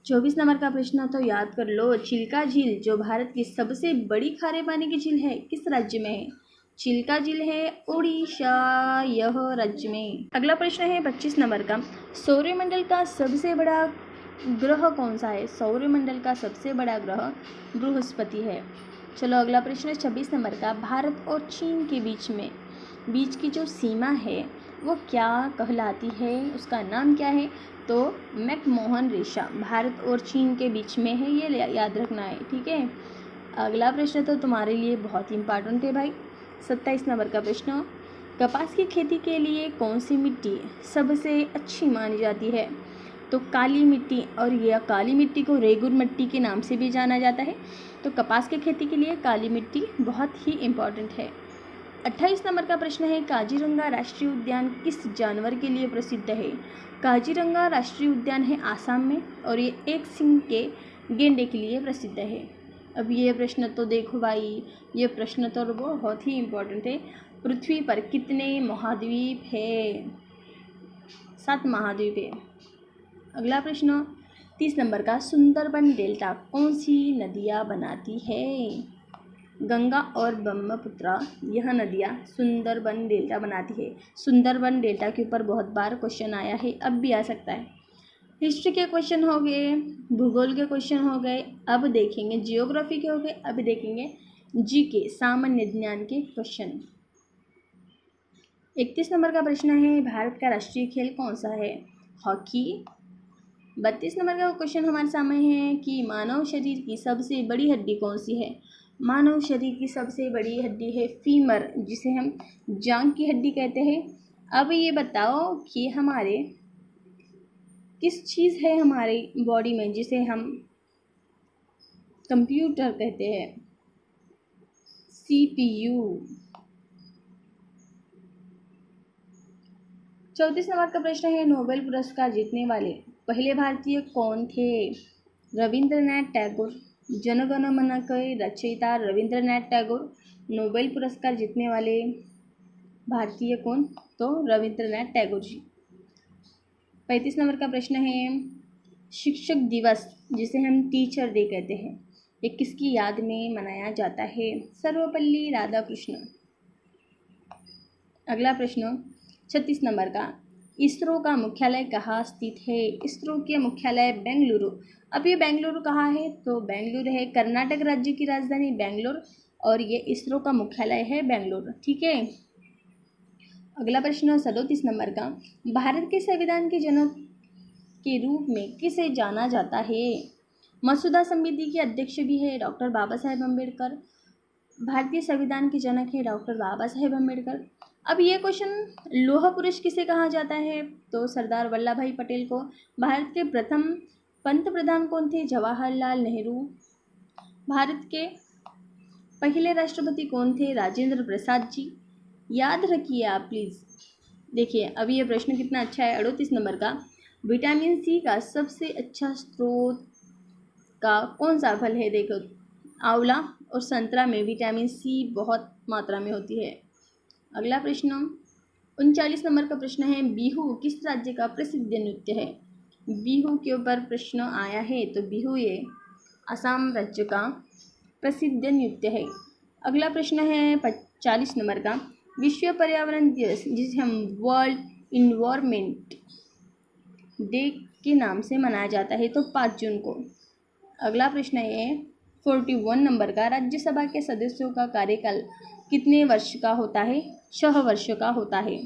24 नंबर का प्रश्न तो याद कर लो, चिल्का झील जो भारत की सबसे बड़ी खारे पानी की झील है किस राज्य में है? चिल्का झील है उड़ीसा यह राज्य में। अगला प्रश्न है 25 नंबर का, सौरमंडल का सबसे बड़ा ग्रह कौन सा है? सौरमंडल का सबसे बड़ा ग्रह बृहस्पति है। चलो अगला प्रश्न 26 नंबर का, भारत और चीन के बीच की जो सीमा है वो क्या कहलाती है? उसका नाम क्या है? तो मैकमोहन रेखा भारत और चीन के बीच में है, ये याद रखना है, ठीक है। अगला प्रश्न तो तुम्हारे लिए बहुत इंपॉर्टेंट है भाई, 27 नंबर का प्रश्न, कपास की खेती के लिए कौन सी मिट्टी सबसे अच्छी मानी जाती है? तो काली मिट्टी, और यह काली मिट्टी को रेगुर मिट्टी के नाम से भी जाना जाता है। तो कपास की खेती के लिए काली मिट्टी बहुत ही इम्पॉर्टेंट है। 28 नंबर का प्रश्न है, काजीरंगा राष्ट्रीय उद्यान किस जानवर के लिए प्रसिद्ध है? काजीरंगा राष्ट्रीय उद्यान है आसाम में, और ये एक सिंह के गेंडे के लिए प्रसिद्ध है। अब ये प्रश्न तो देखो भाई, ये प्रश्न तो बहुत ही इम्पोर्टेंट है। पृथ्वी पर कितने महाद्वीप है? 7 महाद्वीप है। अगला प्रश्न 30 नंबर का, सुंदरबन डेल्टा कौन सी नदियाँ बनाती है? गंगा और ब्रह्मपुत्र यह नदियाँ सुंदरबन डेल्टा बनाती है। सुंदरबन डेल्टा के ऊपर बहुत बार क्वेश्चन आया है, अब भी आ सकता है। हिस्ट्री के क्वेश्चन हो गए, भूगोल के क्वेश्चन हो गए, अब देखेंगे जियोग्राफी के हो गए, अब देखेंगे जीके सामान्य ज्ञान के क्वेश्चन। 31 नंबर का प्रश्न है, भारत का राष्ट्रीय खेल कौन सा है? हॉकी। 32 नंबर का क्वेश्चन हमारे सामने है कि मानव शरीर की सबसे बड़ी हड्डी कौन सी है? मानव शरीर की सबसे बड़ी हड्डी है फीमर, जिसे हम जांघ की हड्डी कहते हैं। अब ये बताओ कि हमारे किस चीज़ है हमारी बॉडी में जिसे हम कंप्यूटर कहते हैं? CPU। 34 नंबर का प्रश्न है, नोबेल पुरस्कार जीतने वाले पहले भारतीय कौन थे? रविंद्रनाथ टैगोर। जन गण मन के रचयिता रविंद्रनाथ टैगोर। नोबेल पुरस्कार जीतने वाले भारतीय कौन? तो रविंद्रनाथ टैगोर जी। 35 नंबर का प्रश्न है, शिक्षक दिवस जिसे हम टीचर डे कहते हैं, ये किसकी याद में मनाया जाता है? सर्वपल्ली राधाकृष्ण। अगला प्रश्न 36 नंबर का, इसरो का मुख्यालय कहाँ स्थित है? इसरो के मुख्यालय बेंगलुरु। अब ये बेंगलुरु कहाँ है? तो बेंगलुरु है कर्नाटक राज्य की राजधानी बेंगलोर, और ये इसरो का मुख्यालय है बेंगलुरु। ठीक है। अगला प्रश्न 37 नंबर का, भारत के संविधान के जनक के रूप में किसे जाना जाता है? मसौदा समिति के अध्यक्ष भी है डॉक्टर बाबा साहेब अम्बेडकर। भारतीय संविधान के जनक है डॉक्टर बाबा साहेब अम्बेडकर। अब ये क्वेश्चन, लोह पुरुष किसे कहा जाता है? तो सरदार वल्लभ भाई पटेल को। भारत के प्रथम पंत प्रधान कौन थे? जवाहरलाल नेहरू। भारत के पहले राष्ट्रपति कौन थे? राजेंद्र प्रसाद जी। याद रखिए आप प्लीज़। देखिए अब ये प्रश्न कितना अच्छा है। 38 नंबर का, विटामिन सी का सबसे अच्छा स्रोत का कौन सा फल है? देखो, आंवला और संतरा में विटामिन सी बहुत मात्रा में होती है। अगला प्रश्न 39 नंबर का प्रश्न है, बिहू किस राज्य का प्रसिद्ध नृत्य है? बिहू के ऊपर प्रश्न आया है, तो बिहू ये असम राज्य का प्रसिद्ध नृत्य है। अगला प्रश्न है 40 नंबर का, विश्व पर्यावरण दिवस जिसे हम वर्ल्ड इन्वायरमेंट डे के नाम से मनाया जाता है, तो 5 जून को। अगला प्रश्न है 41 नंबर का, राज्यसभा के सदस्यों का कार्यकाल कितने वर्ष का होता है? 6 वर्ष का होता है।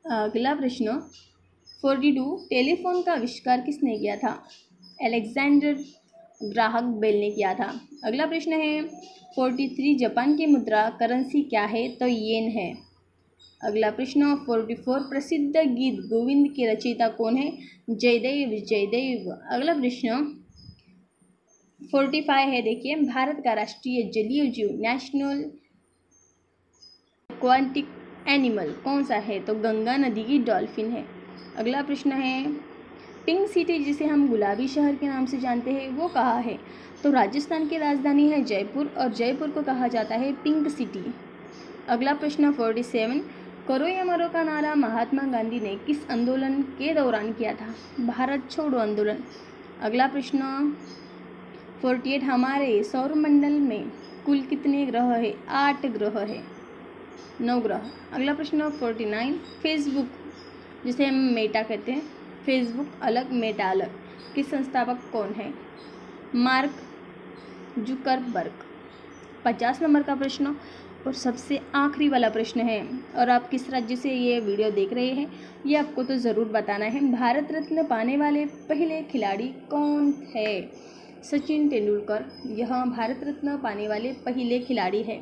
अगला प्रश्न 42, टेलीफोन का आविष्कार किसने किया था? अलेक्जेंडर ग्राहम बेल ने किया था। अगला प्रश्न है 43, जापान की मुद्रा करेंसी क्या है? तो येन है। अगला प्रश्न 44, प्रसिद्ध गीत गोविंद के रचयिता कौन है? जयदेव जयदेव। अगला प्रश्न 45 है, देखिए, भारत का राष्ट्रीय जलीय जीव नेशनल एक्वाटिक एनिमल कौन सा है? तो गंगा नदी की डॉल्फिन है। अगला प्रश्न है, पिंक सिटी जिसे हम गुलाबी शहर के नाम से जानते हैं, वो कहाँ है? तो राजस्थान की राजधानी है जयपुर, और जयपुर को कहा जाता है पिंक सिटी। अगला प्रश्न 47, करो या मरो का नारा महात्मा गांधी ने किस आंदोलन के दौरान किया था? भारत छोड़ो आंदोलन। अगला प्रश्न 48, हमारे सौरमंडल में कुल कितने ग्रह है? 8 ग्रह है, 9 ग्रह। अगला प्रश्न 49, फेसबुक जिसे हम मेटा कहते हैं, फेसबुक अलग मेटा अलग, किस संस्थापक कौन है? Mark Zuckerberg. 50 नंबर का प्रश्न और सबसे आखिरी वाला प्रश्न है, और आप किस राज्य से ये वीडियो देख रहे हैं ये आपको तो ज़रूर बताना है। भारत रत्न पाने वाले पहले खिलाड़ी कौन थे? सचिन तेंदुलकर। यह भारत रत्न पाने वाले पहले खिलाड़ी है।